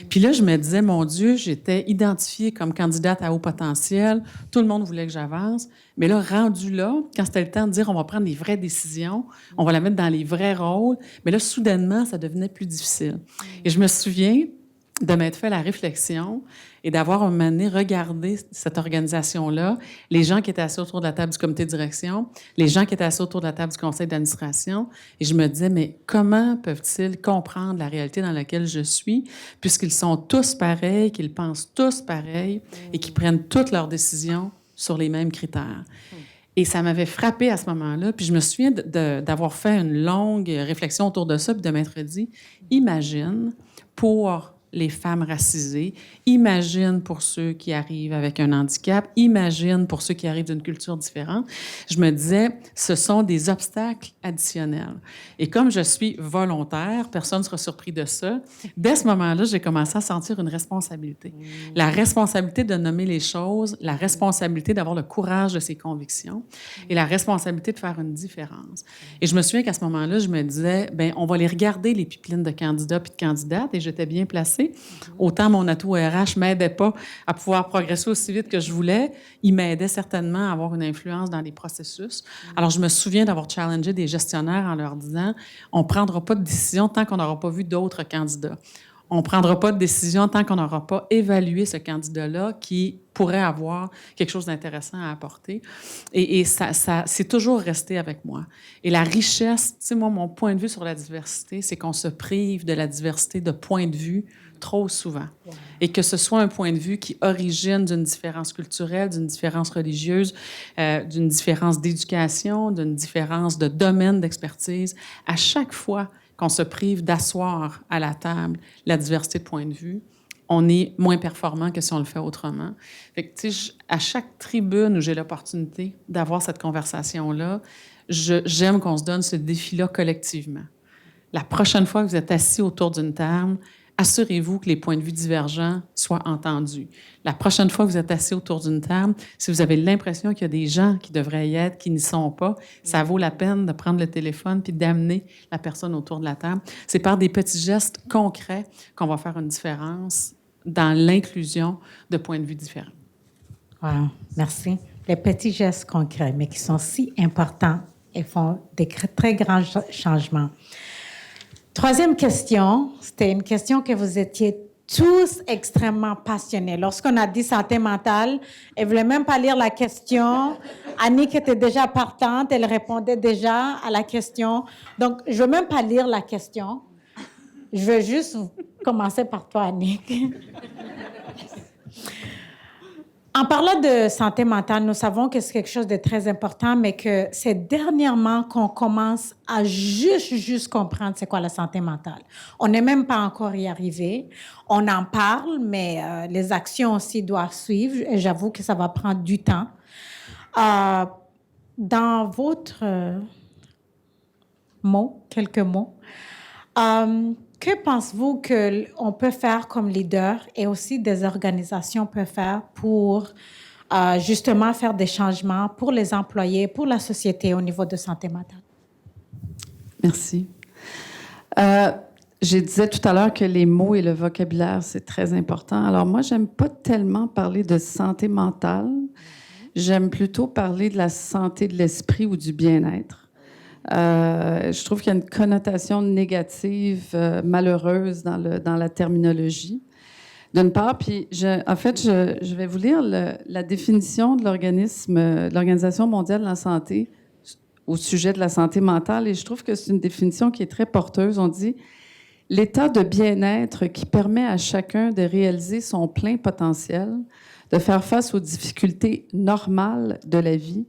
Puis là, je me disais, mon Dieu, j'étais identifiée comme candidate à haut potentiel. Tout le monde voulait que j'avance. Mais là, rendu là, quand c'était le temps de dire on va prendre les vraies décisions, on va la mettre dans les vrais rôles, mais là, soudainement, ça devenait plus difficile. Et je me souviens de m'être fait la réflexion et d'avoir un moment donné regardé cette organisation-là, les gens qui étaient assis autour de la table du comité de direction, les gens qui étaient assis autour de la table du conseil d'administration, et je me disais, mais comment peuvent-ils comprendre la réalité dans laquelle je suis, puisqu'ils sont tous pareils, qu'ils pensent tous pareil et qu'ils prennent toutes leurs décisions sur les mêmes critères. Et ça m'avait frappée à ce moment-là. Puis je me souviens d'avoir fait une longue réflexion autour de ça, puis de m'être dit, imagine pour les femmes racisées, imagine pour ceux qui arrivent avec un handicap, imagine pour ceux qui arrivent d'une culture différente. Je me disais, ce sont des obstacles additionnels. Et comme je suis volontaire, personne ne sera surpris de ça, dès ce moment-là, j'ai commencé à sentir une responsabilité. La responsabilité de nommer les choses, la responsabilité d'avoir le courage de ses convictions et la responsabilité de faire une différence. Et je me souviens qu'à ce moment-là, je me disais, bien, on va les regarder, les pipelines de candidats puis de candidates, et j'étais bien placée. Autant mon atout RH ne m'aidait pas à pouvoir progresser aussi vite que je voulais, il m'aidait certainement à avoir une influence dans les processus. Alors, je me souviens d'avoir challengé des gestionnaires en leur disant, on ne prendra pas de décision tant qu'on n'aura pas vu d'autres candidats. On ne prendra pas de décision tant qu'on n'aura pas évalué ce candidat-là qui pourrait avoir quelque chose d'intéressant à apporter. Et ça c'est toujours resté avec moi. Et la richesse, tu sais, moi, mon point de vue sur la diversité, c'est qu'on se prive de la diversité de points de vue trop souvent. Wow. Et que ce soit un point de vue qui origine d'une différence culturelle, d'une différence religieuse, d'une différence d'éducation, d'une différence de domaine d'expertise, à chaque fois qu'on se prive d'asseoir à la table la diversité de points de vue, on est moins performant que si on le fait autrement. Fait que, tu sais, à chaque tribune où j'ai l'opportunité d'avoir cette conversation-là, j'aime qu'on se donne ce défi-là collectivement. La prochaine fois que vous êtes assis autour d'une table, assurez-vous que les points de vue divergents soient entendus. La prochaine fois que vous êtes assis autour d'une table, si vous avez l'impression qu'il y a des gens qui devraient y être, qui n'y sont pas, ça vaut la peine de prendre le téléphone puis d'amener la personne autour de la table. C'est par des petits gestes concrets qu'on va faire une différence dans l'inclusion de points de vue différents. Wow, merci. Les petits gestes concrets, mais qui sont si importants et font des très grands changements. Troisième question, c'était une question que vous étiez tous extrêmement passionnés. Lorsqu'on a dit santé mentale, elle ne voulait même pas lire la question. Annick était déjà partante, elle répondait déjà à la question. Donc, je ne veux même pas lire la question. Je veux juste commencer par toi, Annick. En parlant de santé mentale, nous savons que c'est quelque chose de très important, mais que c'est dernièrement qu'on commence à juste comprendre c'est quoi la santé mentale. On n'est même pas encore y arrivé. On en parle, mais les actions aussi doivent suivre. Et j'avoue que ça va prendre du temps. Dans votre quelques mots, que pensez-vous qu'on peut faire comme leader et aussi des organisations peuvent faire pour justement faire des changements pour les employés, pour la société au niveau de santé mentale? Merci. Je disais tout à l'heure que les mots et le vocabulaire, c'est très important. Alors moi, j'aime pas tellement parler de santé mentale. J'aime plutôt parler de la santé de l'esprit ou du bien-être. Je trouve qu'il y a une connotation négative, malheureuse dans la terminologie, d'une part. Puis, je vais vous lire la définition de l'Organisation mondiale de la santé au sujet de la santé mentale. Et je trouve que c'est une définition qui est très porteuse. On dit « l'état de bien-être qui permet à chacun de réaliser son plein potentiel, de faire face aux difficultés normales de la vie,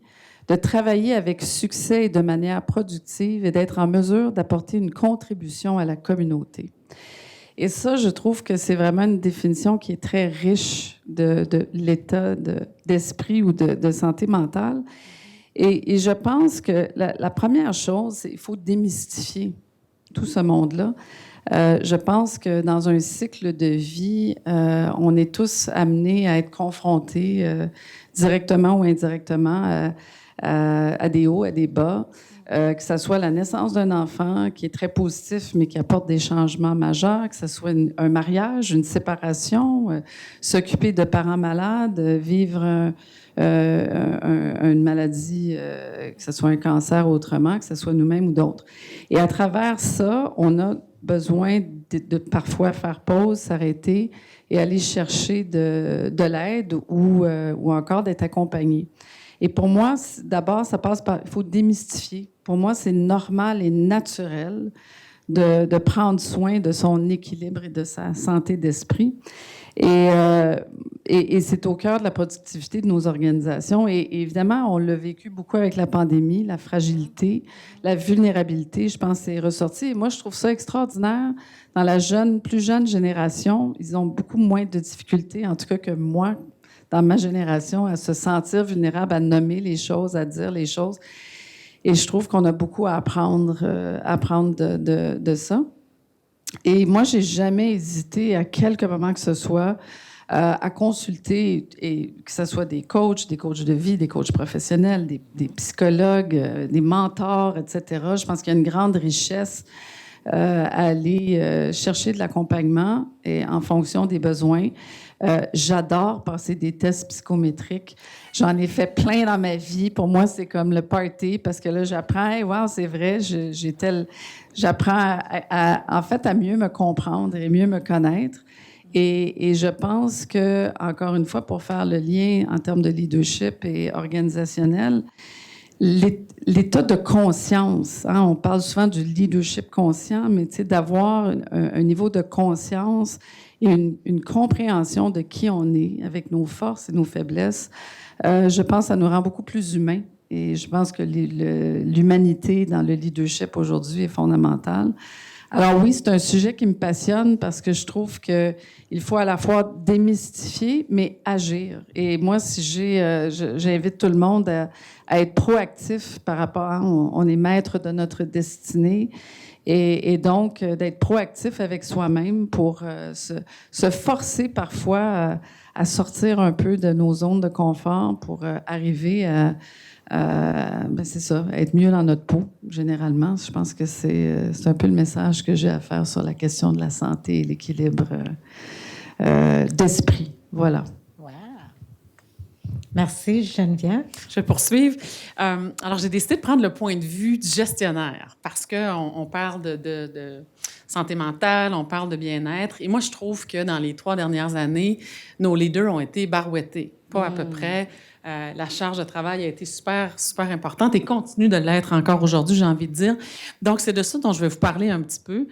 de travailler avec succès et de manière productive et d'être en mesure d'apporter une contribution à la communauté. » Et ça, je trouve que c'est vraiment une définition qui est très riche de l'état d'esprit ou de santé mentale. Et je pense que la première chose, c'est qu'il faut démystifier tout ce monde-là. Je pense que dans un cycle de vie, on est tous amenés à être confrontés directement ou indirectement à des hauts, à des bas, que ce soit la naissance d'un enfant qui est très positif, mais qui apporte des changements majeurs, que ce soit un mariage, une séparation, s'occuper de parents malades, vivre une maladie, que ce soit un cancer ou autrement, que ce soit nous-mêmes ou d'autres. Et à travers ça, on a besoin de parfois faire pause, s'arrêter et aller chercher de l'aide ou encore d'être accompagné. Et pour moi, d'abord, ça passe par... Il faut démystifier. Pour moi, c'est normal et naturel de prendre soin de son équilibre et de sa santé d'esprit. Et c'est au cœur de la productivité de nos organisations. Et évidemment, on l'a vécu beaucoup avec la pandémie, la fragilité, la vulnérabilité. Je pense que c'est ressorti. Et moi, je trouve ça extraordinaire. Dans la plus jeune génération, ils ont beaucoup moins de difficultés, en tout cas que moi, dans ma génération, à se sentir vulnérable, à nommer les choses, à dire les choses. Et je trouve qu'on a beaucoup à apprendre de ça. Et moi, j'ai jamais hésité à quelque moment que ce soit à consulter, et que ce soit des coachs de vie, des coachs professionnels, des psychologues, des mentors, etc. Je pense qu'il y a une grande richesse à aller chercher de l'accompagnement et en fonction des besoins. J'adore passer des tests psychométriques. J'en ai fait plein dans ma vie. Pour moi, c'est comme le party parce que là, j'apprends, hey, wow, c'est vrai, j'apprends en fait à mieux me comprendre et mieux me connaître. Et je pense que, encore une fois, pour faire le lien en termes de leadership et organisationnel, l'état de conscience, hein, on parle souvent du leadership conscient, mais d'avoir un niveau de conscience et une compréhension de qui on est avec nos forces et nos faiblesses, je pense que ça nous rend beaucoup plus humains. Et je pense que l'humanité dans le leadership aujourd'hui est fondamentale. Alors oui, c'est un sujet qui me passionne parce que je trouve qu'il faut à la fois démystifier, mais agir. Et moi, si j'invite tout le monde à être proactif par rapport à... On est maître de notre destinée. Et donc, d'être proactif avec soi-même pour se forcer parfois à sortir un peu de nos zones de confort pour arriver à... c'est ça, être mieux dans notre peau, généralement. Je pense que c'est un peu le message que j'ai à faire sur la question de la santé et l'équilibre d'esprit. Voilà. Wow. Merci, Geneviève. Je vais poursuivre. Alors, j'ai décidé de prendre le point de vue du gestionnaire parce qu'on parle de santé mentale, on parle de bien-être. Et moi, je trouve que dans les 3 dernières années, nos leaders ont été barouettés, pas à peu près. La charge de travail a été super, super importante et continue de l'être encore aujourd'hui, j'ai envie de dire. Donc, c'est de ça dont je vais vous parler un petit peu.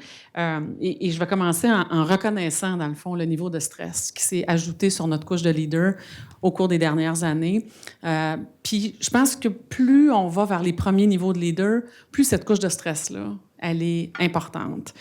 Et je vais commencer en reconnaissant, dans le fond, le niveau de stress qui s'est ajouté sur notre couche de leader au cours des dernières années. Puis, je pense que plus on va vers les premiers niveaux de leader, plus cette couche de stress-là, elle est importante.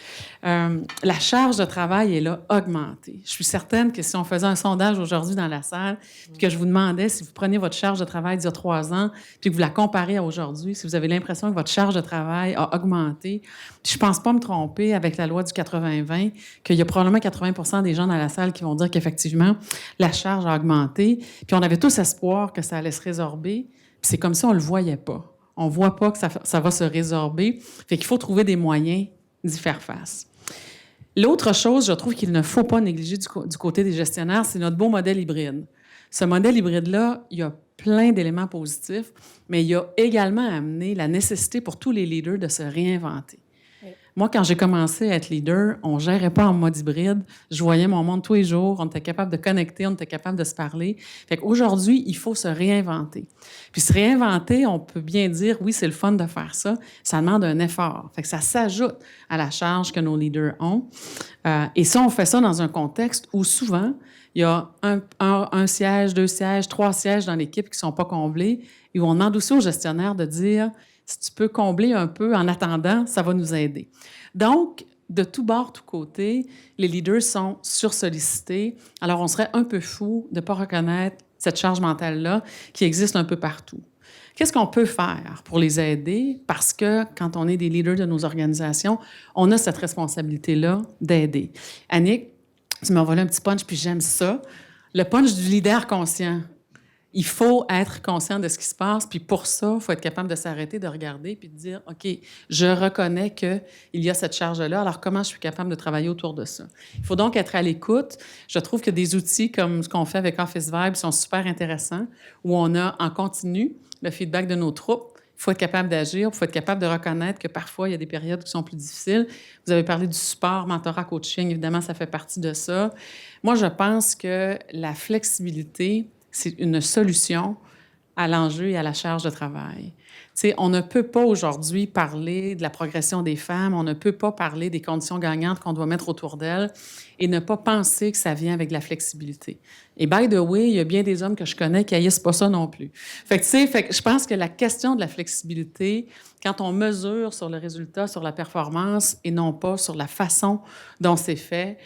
La charge de travail, elle a augmenté. Je suis certaine que si on faisait un sondage aujourd'hui dans la salle, puis que je vous demandais si vous preniez votre charge de travail d'il y a 3 ans, puis que vous la comparez à aujourd'hui, si vous avez l'impression que votre charge de travail a augmenté, puis je pense pas me tromper avec la loi du 80-20, qu'il y a probablement 80% des gens dans la salle qui vont dire qu'effectivement, la charge a augmenté, puis on avait tous espoir que ça allait se résorber, puis c'est comme si on le voyait pas. On ne voit pas que ça va se résorber. Fait qu'il faut trouver des moyens d'y faire face. L'autre chose, je trouve qu'il ne faut pas négliger du côté des gestionnaires, c'est notre beau modèle hybride. Ce modèle hybride-là, il y a plein d'éléments positifs, mais il a également amené la nécessité pour tous les leaders de se réinventer. Moi, quand j'ai commencé à être leader, on ne gérait pas en mode hybride. Je voyais mon monde tous les jours. On était capable de connecter, on était capable de se parler. Fait qu'aujourd'hui, il faut se réinventer. Puis se réinventer, on peut bien dire, oui, c'est le fun de faire ça. Ça demande un effort. Fait que ça s'ajoute à la charge que nos leaders ont. Et ça, on fait ça dans un contexte où souvent, il y a un siège, 2 sièges, 3 sièges dans l'équipe qui ne sont pas comblés et où on demande aussi aux gestionnaires de dire... Si tu peux combler un peu en attendant, ça va nous aider. Donc, de tout bord, tout côté, les leaders sont sursollicités. Alors, on serait un peu fou de ne pas reconnaître cette charge mentale-là qui existe un peu partout. Qu'est-ce qu'on peut faire pour les aider? Parce que quand on est des leaders de nos organisations, on a cette responsabilité-là d'aider. Annick, tu m'as envoyé un petit punch, puis j'aime ça. Le punch du leader conscient. Il faut être conscient de ce qui se passe, puis pour ça, il faut être capable de s'arrêter, de regarder, puis de dire, OK, je reconnais qu'il y a cette charge-là, alors comment je suis capable de travailler autour de ça? Il faut donc être à l'écoute. Je trouve que des outils comme ce qu'on fait avec Office Vibe sont super intéressants, où on a en continu le feedback de nos troupes. Il faut être capable d'agir, il faut être capable de reconnaître que parfois, il y a des périodes qui sont plus difficiles. Vous avez parlé du support, mentorat, coaching, évidemment, ça fait partie de ça. Moi, je pense que la flexibilité, c'est une solution à l'enjeu et à la charge de travail. Tu sais, on ne peut pas aujourd'hui parler de la progression des femmes, on ne peut pas parler des conditions gagnantes qu'on doit mettre autour d'elles et ne pas penser que ça vient avec de la flexibilité. Et by the way, il y a bien des hommes que je connais qui haïssent pas ça non plus. Fait que, tu sais, je pense que la question de la flexibilité, quand on mesure sur le résultat, sur la performance et non pas sur la façon dont c'est fait,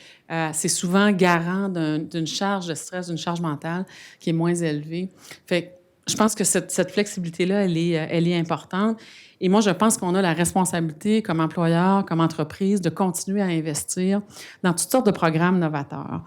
c'est souvent garant d'une charge de stress, d'une charge mentale qui est moins élevée. Fait que je pense que cette flexibilité-là, elle est importante. Et moi, je pense qu'on a la responsabilité, comme employeur, comme entreprise, de continuer à investir dans toutes sortes de programmes novateurs.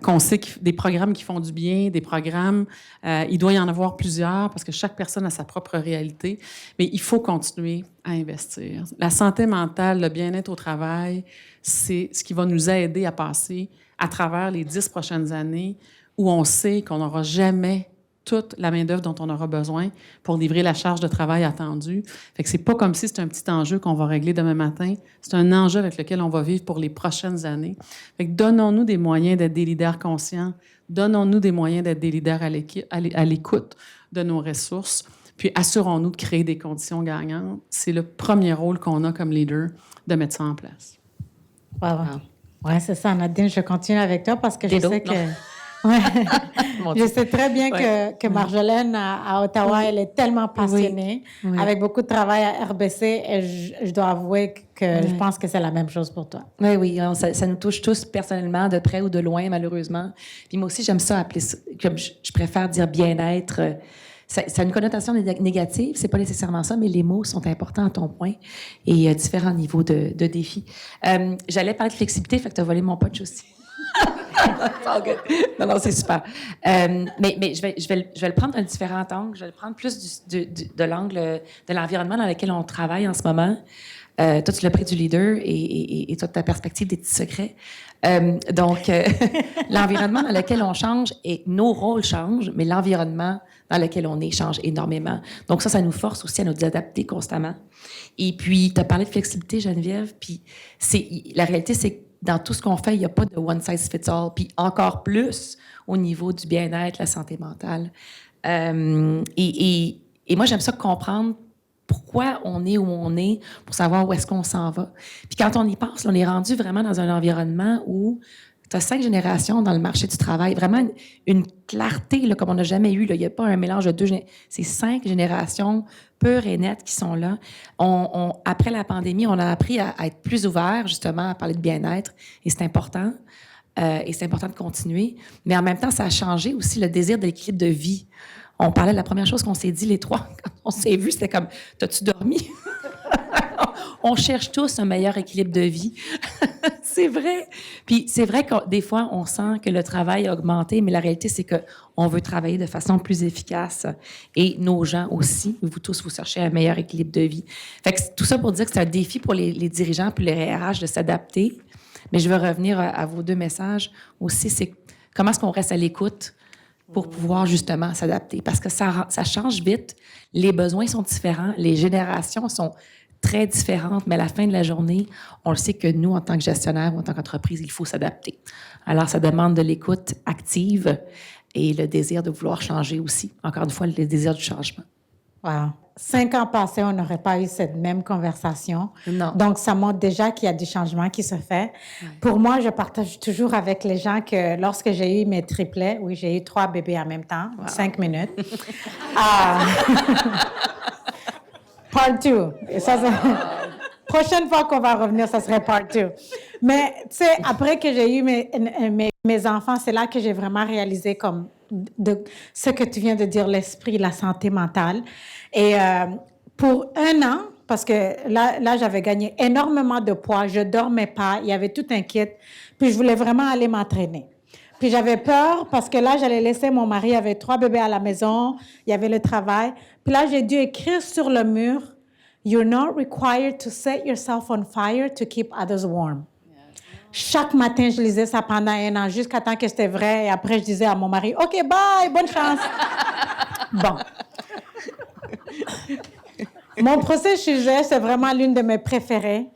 Qu'on sait des programmes qui font du bien, des programmes, il doit y en avoir plusieurs parce que chaque personne a sa propre réalité, mais il faut continuer à investir. La santé mentale, le bien-être au travail, c'est ce qui va nous aider à passer à travers les 10 prochaines années où on sait qu'on n'aura jamais toute la main-d'œuvre dont on aura besoin pour livrer la charge de travail attendue. Fait que c'est pas comme si c'était un petit enjeu qu'on va régler demain matin. C'est un enjeu avec lequel on va vivre pour les prochaines années. Fait que donnons-nous des moyens d'être des leaders conscients. Donnons-nous des moyens d'être des leaders à l'écoute de nos ressources. Puis assurons-nous de créer des conditions gagnantes. C'est le premier rôle qu'on a comme leader de mettre ça en place. Wow. Oui, c'est ça, Nadine. Je continue avec toi parce que je sais que... Ouais. Je sais très bien que Marjolaine, à Ottawa, elle est tellement passionnée, avec beaucoup de travail à RBC, et je dois avouer que je pense que c'est la même chose pour toi. Oui, ça nous touche tous personnellement, de près ou de loin, malheureusement. Puis moi aussi, j'aime ça appeler ça, comme je préfère dire bien-être. Ça a une connotation négative, c'est pas nécessairement ça, mais les mots sont importants à ton point, et il y a différents niveaux de défis. J'allais parler de flexibilité, fait que tu as volé mon punch aussi. Non, c'est super. Mais je vais le prendre d'un différent angle. Je vais le prendre plus de l'angle de l'environnement dans lequel on travaille en ce moment. Toi, tu l'as pris du leader et toi, ta perspective des petits secrets. Donc, l'environnement dans lequel on change et nos rôles changent, mais l'environnement dans lequel on est change énormément. Donc, ça nous force aussi à nous adapter constamment. Et puis, tu as parlé de flexibilité, Geneviève, puis la réalité, c'est que dans tout ce qu'on fait, il n'y a pas de one size fits all, puis encore plus au niveau du bien-être, la santé mentale. Et moi, j'aime ça comprendre pourquoi on est où on est, pour savoir où est-ce qu'on s'en va. Puis quand on y pense, on est rendu vraiment dans un environnement où tu as 5 générations dans le marché du travail, vraiment une clarté là, comme on n'a jamais eu. Il n'y a pas un mélange de 2 générations. C'est 5 générations pures et nettes qui sont là. Après la pandémie, on a appris à être plus ouvert, justement, à parler de bien-être, et c'est important. Et c'est important de continuer. Mais en même temps, ça a changé aussi le désir de l'équilibre de vie. On parlait de la première chose qu'on s'est dit, les trois, quand on s'est vus, c'était comme « T'as-tu dormi? » On cherche tous un meilleur équilibre de vie. C'est vrai. Puis c'est vrai que des fois, on sent que le travail a augmenté, mais la réalité, c'est qu'on veut travailler de façon plus efficace. Et nos gens aussi, vous tous, vous cherchez un meilleur équilibre de vie. Fait que tout ça pour dire que c'est un défi pour les dirigeants puis les RH de s'adapter. Mais je veux revenir à vos 2 messages aussi, c'est comment est-ce qu'on reste à l'écoute pour pouvoir justement s'adapter. Parce que ça change vite, les besoins sont différents, les générations sont très différentes, mais à la fin de la journée, on le sait que nous, en tant que gestionnaire ou en tant qu'entreprise, il faut s'adapter. Alors, ça demande de l'écoute active et le désir de vouloir changer aussi. Encore une fois, le désir du changement. Wow. 5 ans passés, on n'aurait pas eu cette même conversation. Non. Donc, ça montre déjà qu'il y a du changement qui se fait. Ouais. Pour moi, je partage toujours avec les gens que lorsque j'ai eu mes triplets, oui, j'ai eu 3 bébés en même temps, 5 minutes. Part 2. Prochaine fois qu'on va revenir, ça serait part 2. Mais, tu sais, après que j'ai eu mes enfants, c'est là que j'ai vraiment réalisé comme de ce que tu viens de dire, l'esprit, la santé mentale. Et pour 1 an, parce que là, j'avais gagné énormément de poids, je dormais pas, il y avait tout un kit, puis je voulais vraiment aller m'entraîner. Puis j'avais peur parce que là, j'allais laisser mon mari, il avait 3 bébés à la maison, il y avait le travail. Puis là, j'ai dû écrire sur le mur, « You're not required to set yourself on fire to keep others warm. » Chaque matin, je lisais ça pendant 1 an, jusqu'à temps que c'était vrai. Et après, je disais à mon mari, « OK, bye, bonne chance. » Bon. Mon processus, c'est vraiment l'une de mes préférées,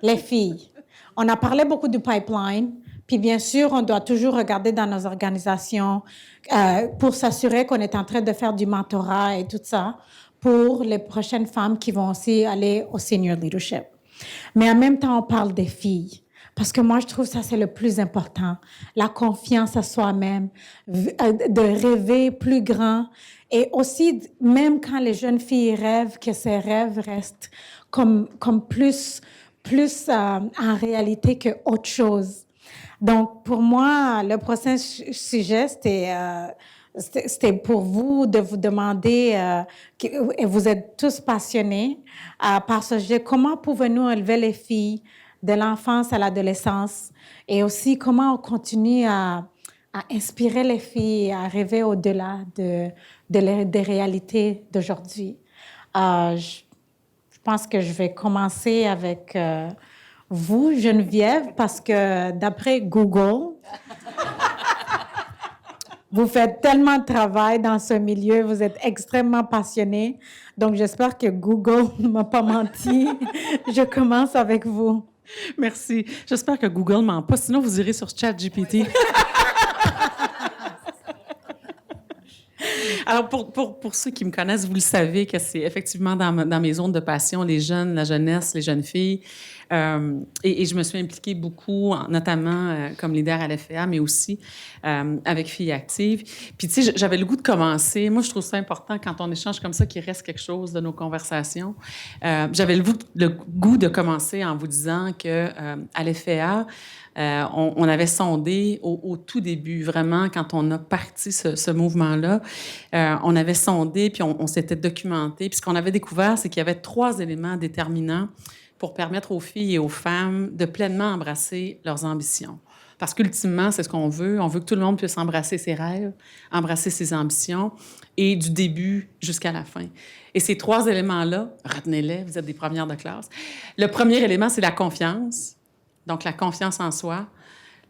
les filles. On a parlé beaucoup du pipeline. Puis bien sûr, on doit toujours regarder dans nos organisations pour s'assurer qu'on est en train de faire du mentorat et tout ça pour les prochaines femmes qui vont aussi aller au senior leadership. Mais en même temps, on parle des filles. Parce que moi, je trouve ça, c'est le plus important. La confiance à soi-même, de rêver plus grand. Et aussi, même quand les jeunes filles rêvent, que ces rêves restent comme plus en réalité qu'autre chose. Donc, pour moi, le prochain sujet, c'était c'était pour vous de vous demander, et vous êtes tous passionnés par ce sujet, comment pouvons-nous élever les filles de l'enfance à l'adolescence et aussi comment on continue à inspirer les filles à rêver au-delà des réalités d'aujourd'hui. Je pense que je vais commencer avec vous, Geneviève, parce que d'après Google, vous faites tellement de travail dans ce milieu, vous êtes extrêmement passionnée. Donc, j'espère que Google ne m'a pas menti. Je commence avec vous. Merci. J'espère que Google ne ment pas. Sinon, vous irez sur ChatGPT. Alors, pour ceux qui me connaissent, vous le savez que c'est effectivement dans mes zones de passion, les jeunes, la jeunesse, les jeunes filles. Et je me suis impliquée beaucoup, notamment comme leader à l'FEA, mais aussi avec Filles actives. Puis, tu sais, j'avais le goût de commencer. Moi, je trouve ça important quand on échange comme ça qu'il reste quelque chose de nos conversations. J'avais le goût de commencer en vous disant que à l'FEA, on avait sondé au tout début, vraiment, quand on a parti ce mouvement-là, on avait sondé, puis on s'était documenté. Puis ce qu'on avait découvert, c'est qu'il y avait 3 éléments déterminants pour permettre aux filles et aux femmes de pleinement embrasser leurs ambitions. Parce qu'ultimement, c'est ce qu'on veut. On veut que tout le monde puisse embrasser ses rêves, embrasser ses ambitions, et du début jusqu'à la fin. Et ces 3 éléments-là, retenez-les, vous êtes des premières de classe. Le premier élément, c'est la confiance. Donc, la confiance en soi.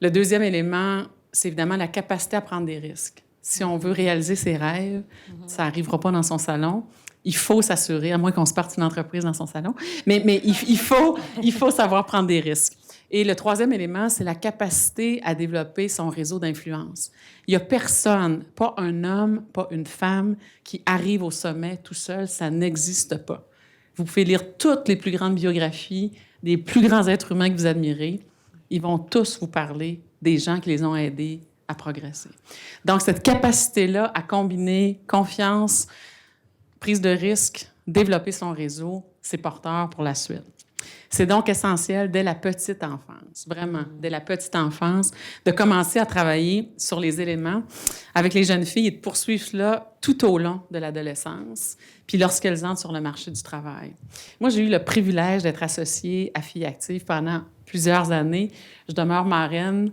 Le deuxième élément, c'est évidemment la capacité à prendre des risques. Si on veut réaliser ses rêves, ça n'arrivera pas dans son salon. Il faut s'assurer, à moins qu'on se parte une entreprise dans son salon, mais il faut savoir prendre des risques. Et le troisième élément, c'est la capacité à développer son réseau d'influence. Il n'y a personne, pas un homme, pas une femme, qui arrive au sommet tout seul. Ça n'existe pas. Vous pouvez lire toutes les plus grandes biographies des plus grands êtres humains que vous admirez. Ils vont tous vous parler des gens qui les ont aidés à progresser. Donc, cette capacité-là à combiner confiance, prise de risque, développer son réseau, c'est porteur pour la suite. C'est donc essentiel dès la petite enfance, vraiment, dès la petite enfance, de commencer à travailler sur les éléments avec les jeunes filles et de poursuivre cela tout au long de l'adolescence, puis lorsqu'elles entrent sur le marché du travail. Moi, j'ai eu le privilège d'être associée à Filles actives pendant plusieurs années. Je demeure marraine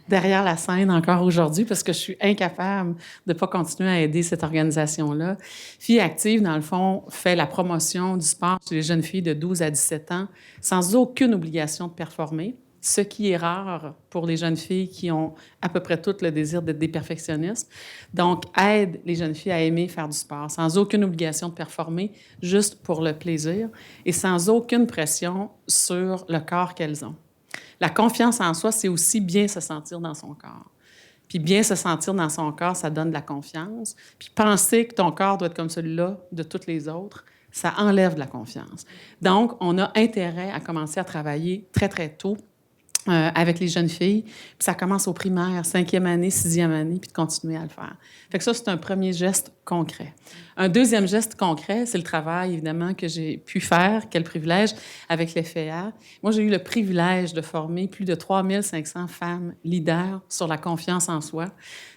derrière la scène encore aujourd'hui parce que je suis incapable de ne pas continuer à aider cette organisation-là. Filles actives, dans le fond, fait la promotion du sport chez les jeunes filles de 12 à 17 ans sans aucune obligation de performer, ce qui est rare pour les jeunes filles qui ont à peu près tout le désir d'être des perfectionnistes. Donc, aide les jeunes filles à aimer faire du sport sans aucune obligation de performer, juste pour le plaisir et sans aucune pression sur le corps qu'elles ont. La confiance en soi, c'est aussi bien se sentir dans son corps. Puis bien se sentir dans son corps, ça donne de la confiance. Puis penser que ton corps doit être comme celui-là de toutes les autres, ça enlève de la confiance. Donc, on a intérêt à commencer à travailler très, très tôt avec les jeunes filles. Puis ça commence au primaire, 5e année, 6e année, puis de continuer à le faire. Fait que ça, c'est un premier geste concret. Un deuxième geste concret, c'est le travail, évidemment, que j'ai pu faire, quel privilège, avec l'FEA. Moi, j'ai eu le privilège de former plus de 3500 femmes leaders sur la confiance en soi.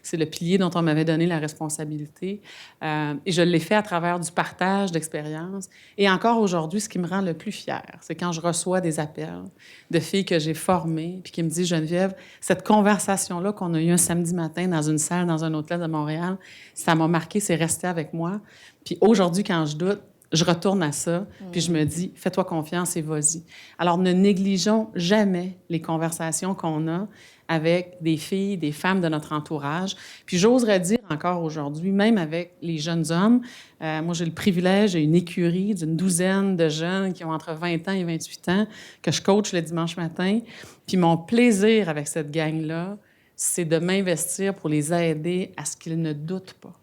C'est le pilier dont on m'avait donné la responsabilité. Et je l'ai fait à travers du partage d'expériences. Et encore aujourd'hui, ce qui me rend le plus fière, c'est quand je reçois des appels de filles que j'ai formées, puis qui me disent, Geneviève, cette conversation-là qu'on a eue un samedi matin dans une salle, dans un hôtel de Montréal, ça m'a marqué, c'est resté avec moi. Puis aujourd'hui, quand je doute, je retourne à ça, puis je me dis, fais-toi confiance et vas-y. Alors, ne négligeons jamais les conversations qu'on a avec des filles, des femmes de notre entourage. Puis j'oserais dire encore aujourd'hui, même avec les jeunes hommes, moi j'ai le privilège, j'ai une écurie d'une 12aine de jeunes qui ont entre 20 ans et 28 ans que je coach le dimanche matin. Puis mon plaisir avec cette gang-là, c'est de m'investir pour les aider à ce qu'ils ne doutent pas.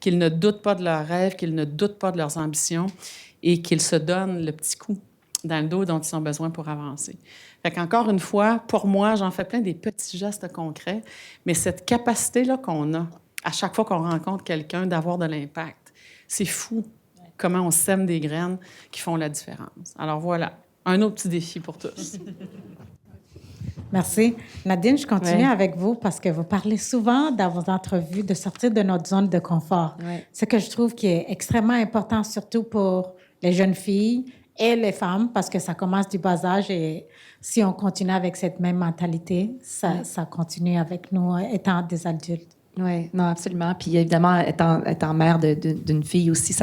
Qu'ils ne doutent pas de leurs rêves, qu'ils ne doutent pas de leurs ambitions et qu'ils se donnent le petit coup dans le dos dont ils ont besoin pour avancer. Fait qu'encore une fois, pour moi, j'en fais plein des petits gestes concrets, mais cette capacité-là qu'on a, à chaque fois qu'on rencontre quelqu'un, d'avoir de l'impact, c'est fou comment on sème des graines qui font la différence. Alors voilà, un autre petit défi pour tous. Merci. Nadine, je continue Ouais. avec vous parce que vous parlez souvent dans vos entrevues de sortir de notre zone de confort. Ouais. Ce que je trouve qui est extrêmement important, surtout pour les jeunes filles et les femmes, parce que ça commence du bas âge et si on continue avec cette même mentalité, ça continue avec nous étant des adultes. Oui, non, absolument. Puis évidemment, étant mère d'une fille aussi,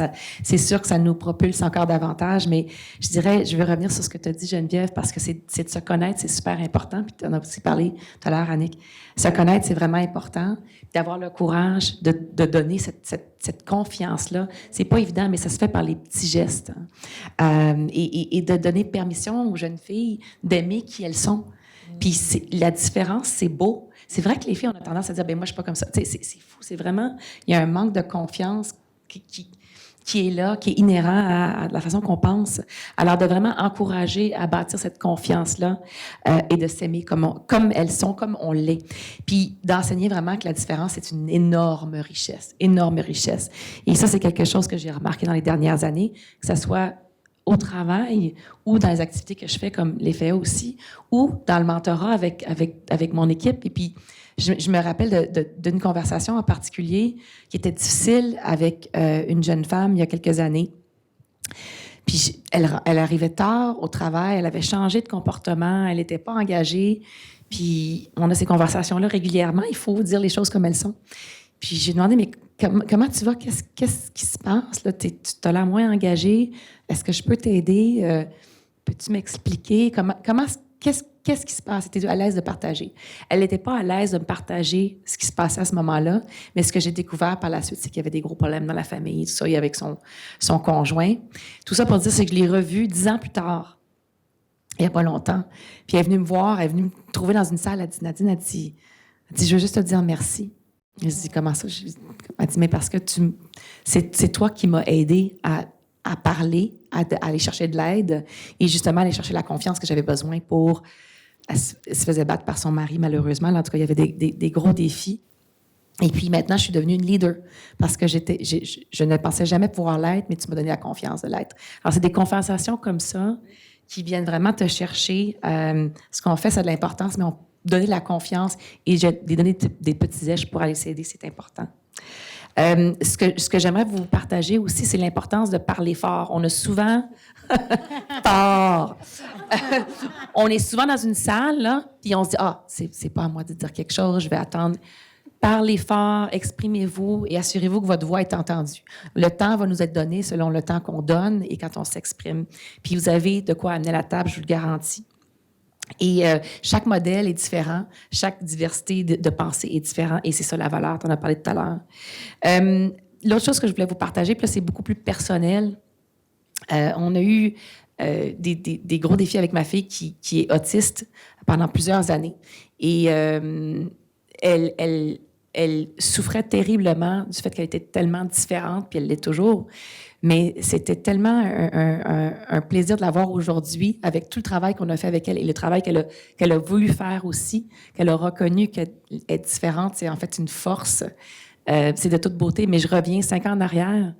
c'est sûr que ça nous propulse encore davantage. Mais je dirais, je vais revenir sur ce que tu as dit, Geneviève, parce que c'est de se connaître, c'est super important. Puis tu en as aussi parlé tout à l'heure, Annick. Se connaître, c'est vraiment important. D'avoir le courage de donner cette confiance-là. C'est pas évident, mais ça se fait par les petits gestes. Hein. Et de donner permission aux jeunes filles d'aimer qui elles sont. Puis la différence, c'est beau. C'est vrai que les filles, on a tendance à dire, ben moi, je suis pas comme ça. Tu sais, c'est fou. C'est vraiment, il y a un manque de confiance qui est là, qui est inhérent à la façon qu'on pense. Alors, de vraiment encourager à bâtir cette confiance-là et de s'aimer comme elles sont, comme on l'est. Puis, d'enseigner vraiment que la différence, c'est une énorme richesse. Et ça, c'est quelque chose que j'ai remarqué dans les dernières années, que ça soit au travail ou dans les activités que je fais comme les FEA aussi, ou dans le mentorat avec mon équipe. Et puis, je me rappelle d'une conversation en particulier qui était difficile avec une jeune femme il y a quelques années. Puis, elle arrivait tard au travail, elle avait changé de comportement, elle n'était pas engagée. Puis, on a ces conversations-là régulièrement. Il faut dire les choses comme elles sont. Puis, j'ai demandé, mais comment tu vas? Qu'est-ce qui se passe? Là? Tu as l'air moins engagée. Est-ce que je peux t'aider? Peux-tu m'expliquer? Qu'est-ce qui se passe? Étais-tu à l'aise de partager? Elle n'était pas à l'aise de me partager ce qui se passait à ce moment-là, mais ce que j'ai découvert par la suite, c'est qu'il y avait des gros problèmes dans la famille, tout ça, et avec son conjoint. Tout ça pour dire, c'est que je l'ai revue 10 ans plus tard, il n'y a pas longtemps. Puis elle est venue me voir, elle est venue me trouver dans une salle, Nadine a dit, je veux juste te dire merci. Je dis, comment ça? Elle dit, mais parce que c'est toi qui m'as aidé à parler, à aller chercher de l'aide et justement aller chercher la confiance que j'avais besoin pour... Elle se faisait battre par son mari, malheureusement. En tout cas, il y avait des gros défis. Et puis maintenant, je suis devenue une leader parce que je ne pensais jamais pouvoir l'être, mais tu m'as donné la confiance de l'être. Alors, c'est des conversations comme ça qui viennent vraiment te chercher. Ce qu'on fait, ça a de l'importance, mais donner de la confiance et donner des petits éches pour aller s'aider, c'est important. Ce que j'aimerais vous partager aussi, c'est l'importance de parler fort. On a souvent... fort! On est souvent dans une salle, là, puis on se dit, c'est pas à moi de dire quelque chose, je vais attendre. Parlez fort, exprimez-vous et assurez-vous que votre voix est entendue. Le temps va nous être donné selon le temps qu'on donne et quand on s'exprime. Puis vous avez de quoi amener à la table, je vous le garantis. Et chaque modèle est différent, chaque diversité de pensée est différente, et c'est ça la valeur, tu en as parlé tout à l'heure. L'autre chose que je voulais vous partager, puis là, c'est beaucoup plus personnel. On a eu des gros défis avec ma fille qui est autiste pendant plusieurs années. Et elle souffrait terriblement du fait qu'elle était tellement différente, puis elle l'est toujours. Mais c'était tellement un plaisir de la voir aujourd'hui avec tout le travail qu'on a fait avec elle et le travail qu'elle a voulu faire aussi, qu'elle a reconnu qu'être différente, c'est en fait une force. C'est de toute beauté. Mais je reviens 5 ans en arrière.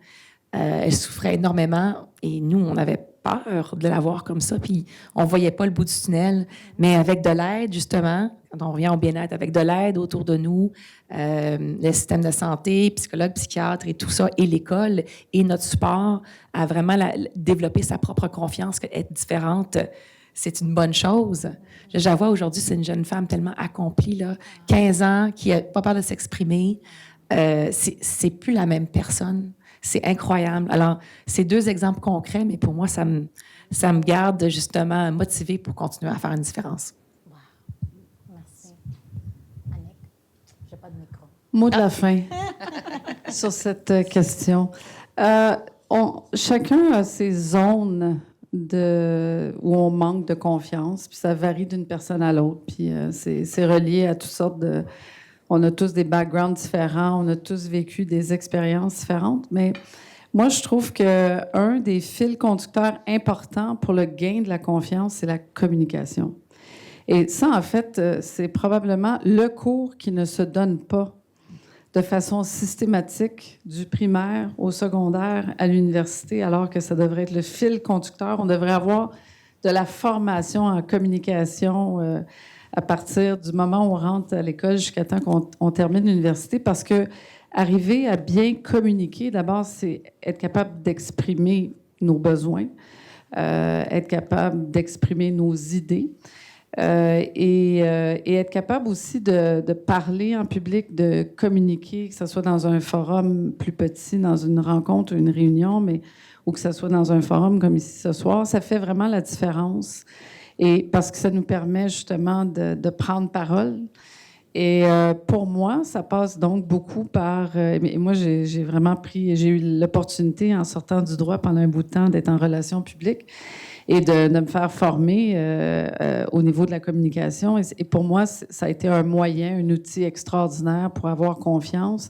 Elle souffrait énormément et nous, on avait peur de la voir comme ça, puis on voyait pas le bout du tunnel. Mais avec de l'aide, justement, quand on revient au bien-être, avec de l'aide autour de nous, le système de santé, psychologue, psychiatre et tout ça, et l'école, et notre support, à vraiment développer sa propre confiance, qu'être différente, c'est une bonne chose. Je la vois aujourd'hui, c'est une jeune femme tellement accomplie, là, 15 ans, qui n'a pas peur de s'exprimer. C'est plus la même personne. C'est incroyable. Alors, c'est 2 exemples concrets, mais pour moi, ça me garde justement motivée pour continuer à faire une différence. Wow. Merci. Annick, j'ai pas de micro. Mot de la fin sur cette question. Chacun a ses zones où on manque de confiance, puis ça varie d'une personne à l'autre, puis c'est relié à toutes sortes de... On a tous des backgrounds différents, on a tous vécu des expériences différentes, mais moi, je trouve qu'un des fils conducteurs importants pour le gain de la confiance, c'est la communication. Et ça, en fait, c'est probablement le cours qui ne se donne pas de façon systématique du primaire au secondaire à l'université, alors que ça devrait être le fil conducteur. On devrait avoir de la formation en communication à partir du moment où on rentre à l'école jusqu'à temps qu'on termine l'université, parce que arriver à bien communiquer, d'abord, c'est être capable d'exprimer nos besoins, être capable d'exprimer nos idées. Et être capable aussi de parler en public, de communiquer, que ce soit dans un forum plus petit, dans une rencontre, une réunion, ou que ce soit dans un forum comme ici ce soir, ça fait vraiment la différence. Et parce que ça nous permet justement de prendre parole. Et pour moi, ça passe donc beaucoup par... moi, j'ai vraiment j'ai eu l'opportunité, en sortant du droit pendant un bout de temps, d'être en relations publiques et de me faire former au niveau de la communication. Et pour moi, ça a été un moyen, un outil extraordinaire pour avoir confiance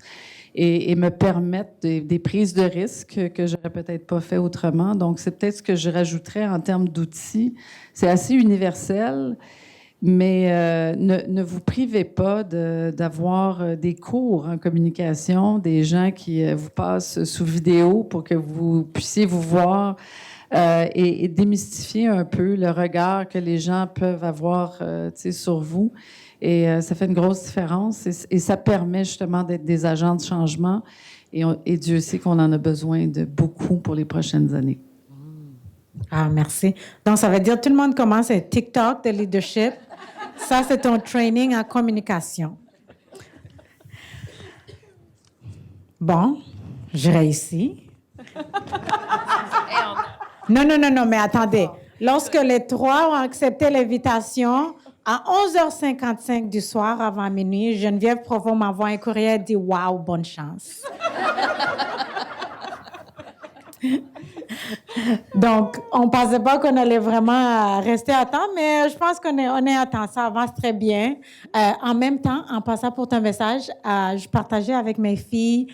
et me permettre des prises de risques que j'aurais peut-être pas fait autrement. Donc, c'est peut-être ce que je rajouterais en termes d'outils. C'est assez universel, mais ne vous privez pas d'avoir des cours en communication, des gens qui vous passent sous vidéo pour que vous puissiez vous voir et démystifier un peu le regard que les gens peuvent avoir sur vous. Et ça fait une grosse différence et ça permet justement d'être des agents de changement. Et Dieu sait qu'on en a besoin de beaucoup pour les prochaines années. Ah, merci. Donc, ça veut dire que tout le monde commence un TikTok de leadership. Ça, c'est ton training en communication. Bon, je réussis. Non, mais attendez. Lorsque les trois ont accepté l'invitation, à 11h55 du soir, avant minuit, Geneviève Provost m'envoie un courriel et dit « Wow, bonne chance! » Donc, on ne pensait pas qu'on allait vraiment rester à temps, mais je pense qu'on est à temps. Ça avance très bien. En même temps, en passant pour ton message, je partageais avec mes filles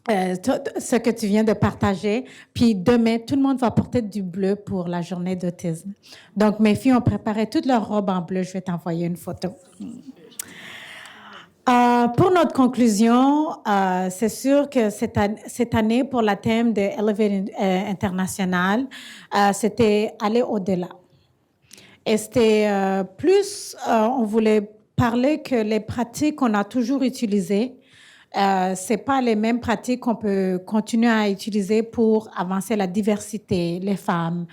ce que tu viens de partager. Puis demain, tout le monde va porter du bleu pour la journée d'autisme. Donc, mes filles ont préparé toute leur robe en bleu. Je vais t'envoyer une photo. Pour notre conclusion, c'est sûr que cette année, pour le thème de Elevate International, c'était aller au-delà. Et c'était on voulait parler que les pratiques qu'on a toujours utilisées, c'est pas les mêmes pratiques qu'on peut continuer à utiliser pour avancer la diversité, les femmes,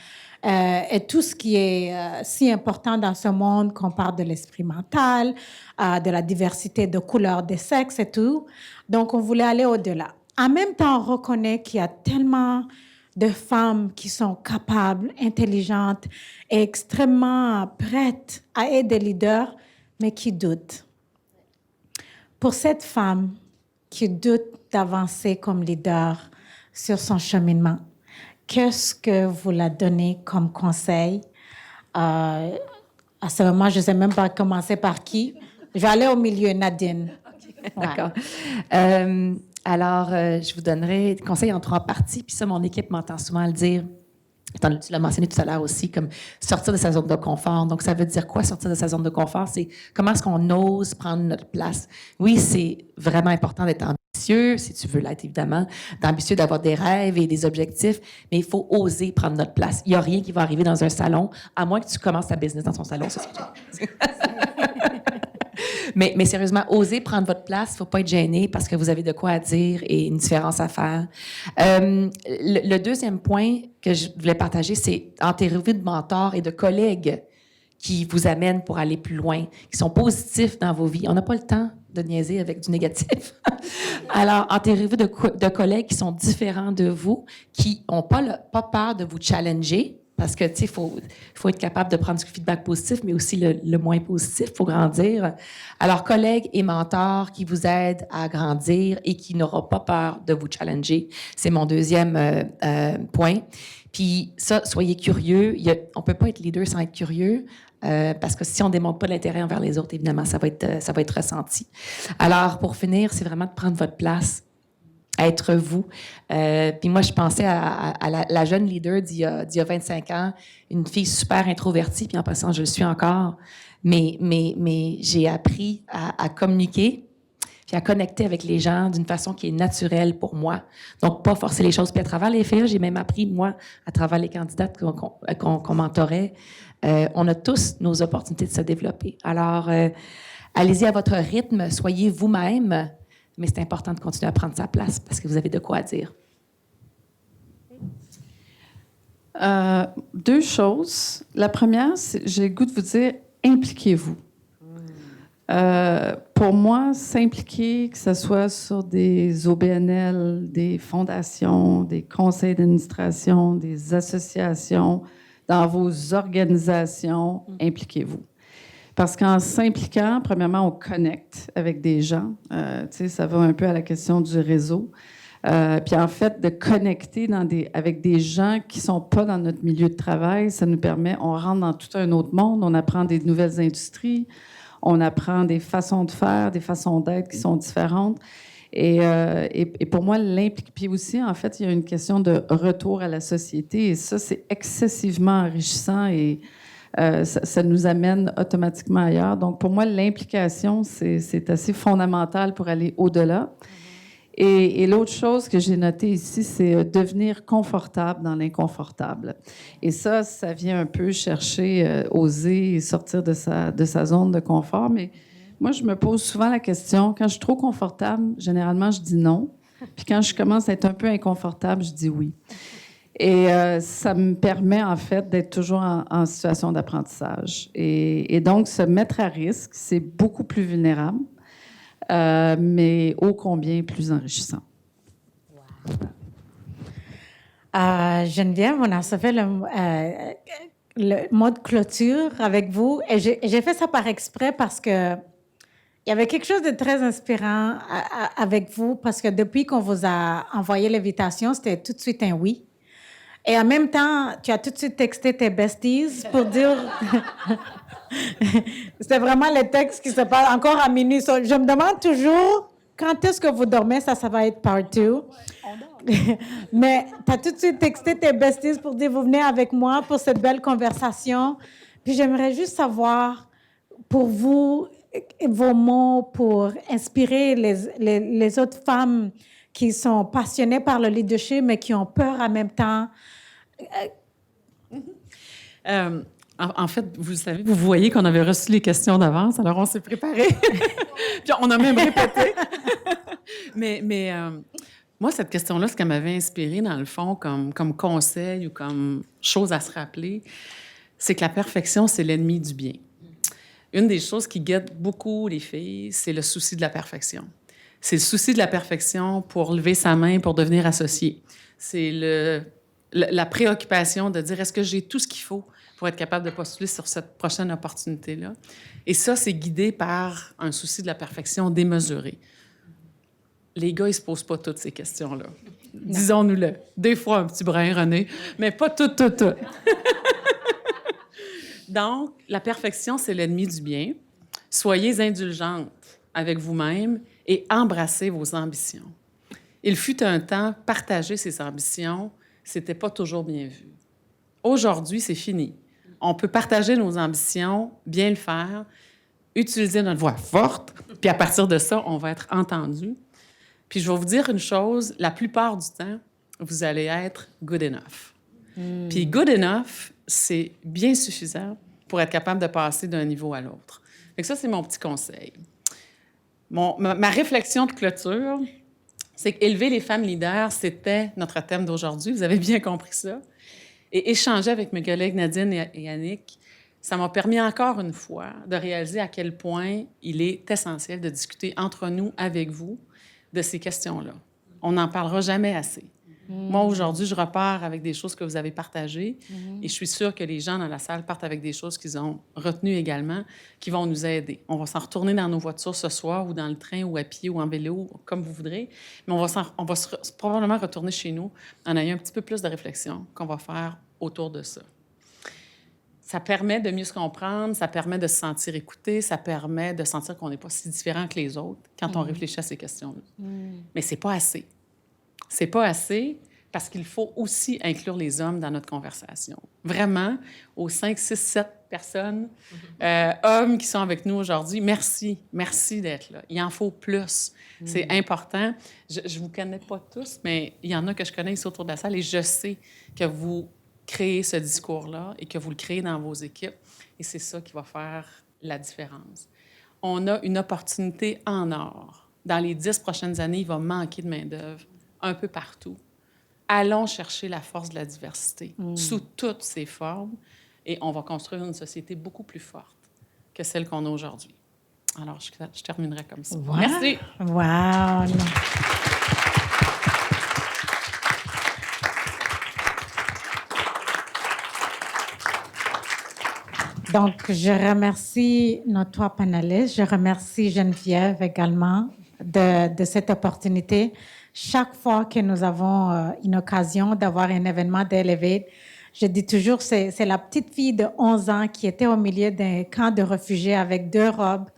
et tout ce qui est si important dans ce monde, qu'on parle de l'esprit mental, de la diversité de couleurs, de sexes et tout. Donc, on voulait aller au-delà. En même temps, on reconnaît qu'il y a tellement de femmes qui sont capables, intelligentes et extrêmement prêtes à être des leaders, mais qui doutent. Pour cette femme qui doute d'avancer comme leader sur son cheminement, qu'est-ce que vous la donnez comme conseil? À ce moment, je ne sais même pas commencer par qui. Je vais aller au milieu, Nadine. Okay. D'accord. Alors, je vous donnerai des conseils en 3 parties. Puis ça, mon équipe m'entend souvent le dire. Tu l'as mentionné tout à l'heure aussi, comme sortir de sa zone de confort. Donc, ça veut dire quoi, sortir de sa zone de confort? C'est comment est-ce qu'on ose prendre notre place. Oui, c'est vraiment important d'être ambitieux, si tu veux l'être, évidemment, d'ambitieux, d'avoir des rêves et des objectifs, mais il faut oser prendre notre place. Il n'y a rien qui va arriver dans un salon, à moins que tu commences ta business dans ton salon. Ça, mais sérieusement, osez prendre votre place. Il ne faut pas être gêné parce que vous avez de quoi à dire et une différence à faire. Le deuxième point que je voulais partager, c'est entourez-vous de mentors et de collègues qui vous amènent pour aller plus loin, qui sont positifs dans vos vies. On n'a pas le temps de niaiser avec du négatif. Alors, entourez-vous de collègues qui sont différents de vous, qui n'ont pas peur de vous challenger, parce que, tu sais, faut être capable de prendre du feedback positif, mais aussi le moins positif, il faut grandir. Alors, collègues et mentors qui vous aident à grandir et qui n'auront pas peur de vous challenger, c'est mon deuxième point. Puis ça, soyez curieux. On ne peut pas être leader sans être curieux, parce que si on ne démontre pas l'intérêt envers les autres, évidemment, ça va être ressenti. Alors, pour finir, c'est vraiment de prendre votre place, être vous. Puis moi, je pensais à la jeune leader d'il y a 25 ans, une fille super introvertie, puis en passant, je le suis encore, mais j'ai appris à communiquer. puis à connecter avec les gens d'une façon qui est naturelle pour moi. Donc, pas forcer les choses. Puis à travers les FEA, j'ai même appris, moi, à travers les candidates qu'on mentorait, on a tous nos opportunités de se développer. Alors, allez-y à votre rythme, soyez vous-même, mais c'est important de continuer à prendre sa place parce que vous avez de quoi dire. Deux choses. La première, j'ai le goût de vous dire, impliquez-vous. Pour moi, s'impliquer, que ce soit sur des OBNL, des fondations, des conseils d'administration, des associations, dans vos organisations, impliquez-vous. Parce qu'en s'impliquant, premièrement, on connecte avec des gens. Ça va un peu à la question du réseau. Puis en fait, de connecter avec des gens qui ne sont pas dans notre milieu de travail, ça nous permet, on rentre dans tout un autre monde, on apprend des nouvelles industries, on apprend des façons de faire, des façons d'être qui sont différentes. Et pour moi, puis aussi, en fait, il y a une question de retour à la société. Et ça, c'est excessivement enrichissant et ça nous amène automatiquement ailleurs. Donc, pour moi, l'implication, c'est assez fondamental pour aller au-delà. Et l'autre chose que j'ai notée ici, c'est devenir confortable dans l'inconfortable. Et ça vient un peu chercher, oser et sortir de sa zone de confort. Mais moi, je me pose souvent la question, quand je suis trop confortable, généralement, je dis non. Puis quand je commence à être un peu inconfortable, je dis oui. Et ça me permet, en fait, d'être toujours en situation d'apprentissage. Et donc, se mettre à risque, c'est beaucoup plus vulnérable. Mais ô combien plus enrichissant. Geneviève, on a fait le mode clôture avec vous. Et j'ai fait ça par exprès parce que il y avait quelque chose de très inspirant avec vous, parce que depuis qu'on vous a envoyé l'invitation, c'était tout de suite un oui. Et en même temps, tu as tout de suite texté tes besties pour dire... C'était vraiment le texte qui se passe encore à minuit. Je me demande toujours, quand est-ce que vous dormez? Ça va être part 2. Mais tu as tout de suite texté tes besties pour dire, vous venez avec moi pour cette belle conversation. Puis j'aimerais juste savoir, pour vous, vos mots pour inspirer les autres femmes qui sont passionnées par le leadership, mais qui ont peur en même temps. En fait, vous savez, vous voyez qu'on avait reçu les questions d'avance, alors on s'est préparé. Puis on a même répété. mais moi, cette question-là, ce qu'elle m'avait inspiré, dans le fond, comme conseil ou comme chose à se rappeler, c'est que la perfection, c'est l'ennemi du bien. Une des choses qui guette beaucoup les filles, c'est le souci de la perfection. C'est le souci de la perfection pour lever sa main, pour devenir associé. C'est la préoccupation de dire, est-ce que j'ai tout ce qu'il faut pour être capable de postuler sur cette prochaine opportunité-là? Et ça, c'est guidé par un souci de la perfection démesuré. Les gars, ils ne se posent pas toutes ces questions-là. Disons-nous-le. Des fois, un petit brin, René, mais pas tout. Donc, la perfection, c'est l'ennemi du bien. Soyez indulgente avec vous-même et embrassez vos ambitions. Il fut un temps, partager ses ambitions, c'était pas toujours bien vu. Aujourd'hui, c'est fini. On peut partager nos ambitions, bien le faire, utiliser notre voix forte, puis à partir de ça, on va être entendu. Puis je vais vous dire une chose, la plupart du temps, vous allez être good enough. Puis good enough, c'est bien suffisant pour être capable de passer d'un niveau à l'autre. Fait que ça, c'est mon petit conseil. Ma réflexion de clôture, c'est qu'élever les femmes leaders, c'était notre thème d'aujourd'hui. Vous avez bien compris ça. Et échanger avec mes collègues Nadine et Yannick, ça m'a permis encore une fois de réaliser à quel point il est essentiel de discuter entre nous, avec vous, de ces questions-là. On n'en parlera jamais assez. Moi, aujourd'hui, je repars avec des choses que vous avez partagées et je suis sûre que les gens dans la salle partent avec des choses qu'ils ont retenues également, qui vont nous aider. On va s'en retourner dans nos voitures ce soir ou dans le train ou à pied ou en vélo, comme vous voudrez, mais on va probablement retourner chez nous en ayant un petit peu plus de réflexion qu'on va faire autour de ça. Ça permet de mieux se comprendre, ça permet de se sentir écouté, ça permet de sentir qu'on n'est pas si différent que les autres quand on réfléchit à ces questions-là. Mais c'est pas assez. C'est pas assez parce qu'il faut aussi inclure les hommes dans notre conversation. Vraiment, aux 5, 6, 7 personnes, hommes qui sont avec nous aujourd'hui, merci d'être là. Il en faut plus. C'est important. Je ne vous connais pas tous, mais il y en a que je connais ici autour de la salle et je sais que vous créez ce discours-là et que vous le créez dans vos équipes. Et c'est ça qui va faire la différence. On a une opportunité en or. Dans les 10 prochaines années, il va manquer de main-d'œuvre un peu partout. Allons chercher la force de la diversité sous toutes ses formes et on va construire une société beaucoup plus forte que celle qu'on a aujourd'hui. Alors, je terminerai comme ça. Wow. Merci. Wow! Donc, je remercie nos 3 panélistes. Je remercie Geneviève également de cette opportunité. Chaque fois que nous avons une occasion d'avoir un événement d'Elevate, je dis toujours, c'est la petite fille de 11 ans qui était au milieu d'un camp de réfugiés avec 2 robes,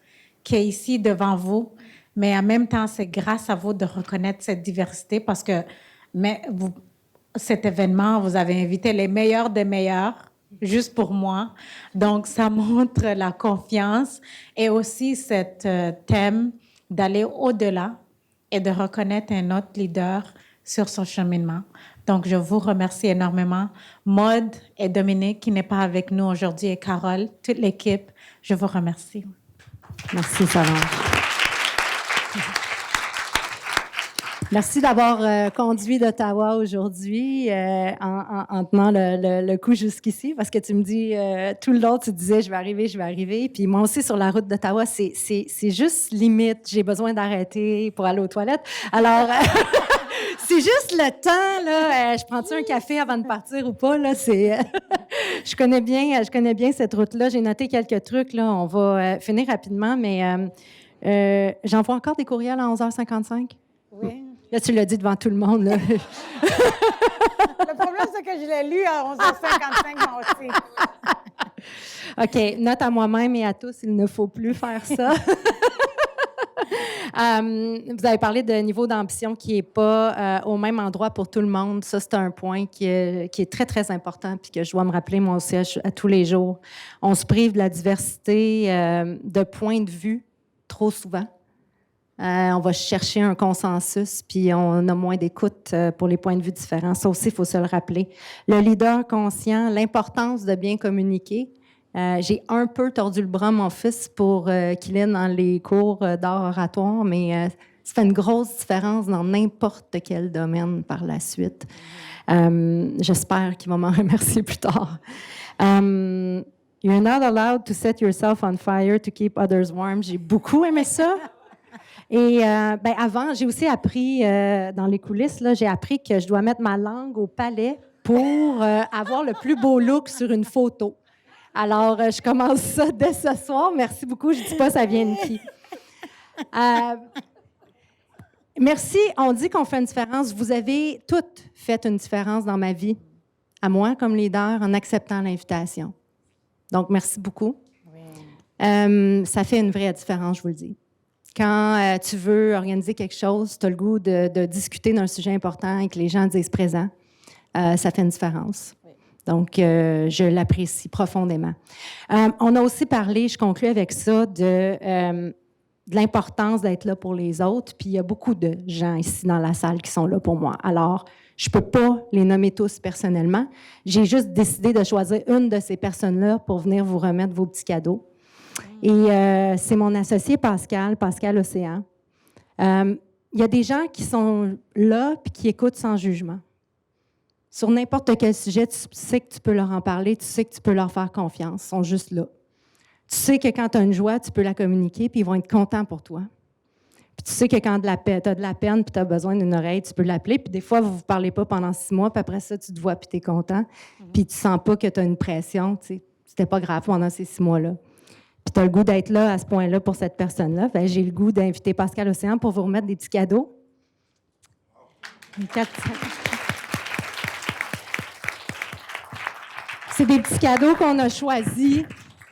qui est ici devant vous. Mais en même temps, c'est grâce à vous de reconnaître cette diversité parce que cet événement, vous avez invité les meilleurs des meilleurs, juste pour moi. Donc, ça montre la confiance et aussi cet thème d'aller au-delà et de reconnaître un autre leader sur son cheminement. Donc, je vous remercie énormément. Maude et Dominique, qui n'est pas avec nous aujourd'hui, et Carole, toute l'équipe, je vous remercie. Merci, Solange. Merci d'avoir conduit d'Ottawa aujourd'hui en tenant le coup jusqu'ici, parce que tu me dis, tout le long, tu disais, je vais arriver. Puis moi aussi, sur la route d'Ottawa, c'est juste limite. J'ai besoin d'arrêter pour aller aux toilettes. Alors, c'est juste le temps, là. Je prends-tu un café avant de partir ou pas, là? Je connais bien cette route-là. J'ai noté quelques trucs, là. On va finir rapidement, mais j'envoie encore des courriels à 11h55? Oui. Là, tu l'as dit devant tout le monde, là. Le problème, c'est que je l'ai lu à 11h55, moi aussi. OK. Note à moi-même et à tous, il ne faut plus faire ça. Vous avez parlé de niveau d'ambition qui n'est pas au même endroit pour tout le monde. Ça, c'est un point qui est très, très important puis que je dois me rappeler, moi aussi, à tous les jours. On se prive de la diversité de points de vue trop souvent. On va chercher un consensus, puis on a moins d'écoute pour les points de vue différents. Ça aussi, il faut se le rappeler. Le leader conscient, l'importance de bien communiquer. J'ai un peu tordu le bras à mon fils pour qu'il aille dans les cours d'art oratoire, mais ça fait une grosse différence dans n'importe quel domaine par la suite. J'espère qu'il va m'en remercier plus tard. You're not allowed to set yourself on fire to keep others warm. J'ai beaucoup aimé ça. Et avant, j'ai aussi appris, dans les coulisses, là, j'ai appris que je dois mettre ma langue au palais pour avoir le plus beau look sur une photo. Alors, je commence ça dès ce soir. Merci beaucoup. Je ne dis pas ça vient de qui. Merci. On dit qu'on fait une différence. Vous avez toutes fait une différence dans ma vie, à moi comme leader, en acceptant l'invitation. Donc, merci beaucoup. Oui. Ça fait une vraie différence, je vous le dis. Quand tu veux organiser quelque chose, tu as le goût de discuter d'un sujet important et que les gens disent présent, ça fait une différence. Oui. Donc, je l'apprécie profondément. On a aussi parlé, je conclue avec ça, de l'importance d'être là pour les autres. Puis il y a beaucoup de gens ici dans la salle qui sont là pour moi. Alors, je ne peux pas les nommer tous personnellement. J'ai juste décidé de choisir une de ces personnes-là pour venir vous remettre vos petits cadeaux. Et c'est mon associé Pascal Océan. Il y a des gens qui sont là et qui écoutent sans jugement. Sur n'importe quel sujet, tu sais que tu peux leur en parler, tu sais que tu peux leur faire confiance. Ils sont juste là. Tu sais que quand tu as une joie, tu peux la communiquer puis ils vont être contents pour toi. Puis tu sais que quand tu as de la peine puis tu as besoin d'une oreille, tu peux l'appeler. Puis des fois, vous ne vous parlez pas pendant 6 mois, puis après ça, tu te vois puis tu es content. Puis tu ne sens pas que tu as une pression. C'était pas grave pendant ces 6 mois-là. Puis tu as le goût d'être là à ce point-là pour cette personne-là. Bien, j'ai le goût d'inviter Pascal Océan pour vous remettre des petits cadeaux. C'est des petits cadeaux qu'on a choisis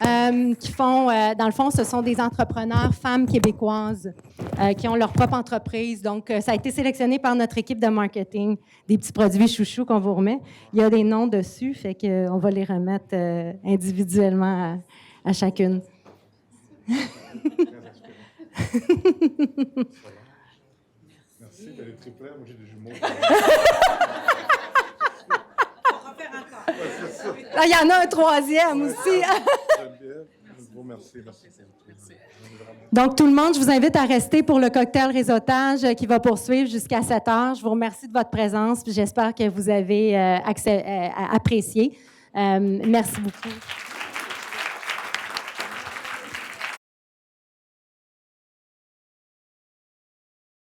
qui font, dans le fond, ce sont des entrepreneurs femmes québécoises qui ont leur propre entreprise. Donc, ça a été sélectionné par notre équipe de marketing, des petits produits chouchous qu'on vous remet. Il y a des noms dessus, fait qu'on va les remettre individuellement à chacune. Merci, t'as les triplets, moi j'ai des jumeaux. Ah, il y en a un troisième aussi. J'aime bien. Merci. Donc, tout le monde, je vous invite à rester pour le cocktail réseautage qui va poursuivre jusqu'à 7 heures. Je vous remercie de votre présence, puis j'espère que vous avez apprécié. Merci beaucoup.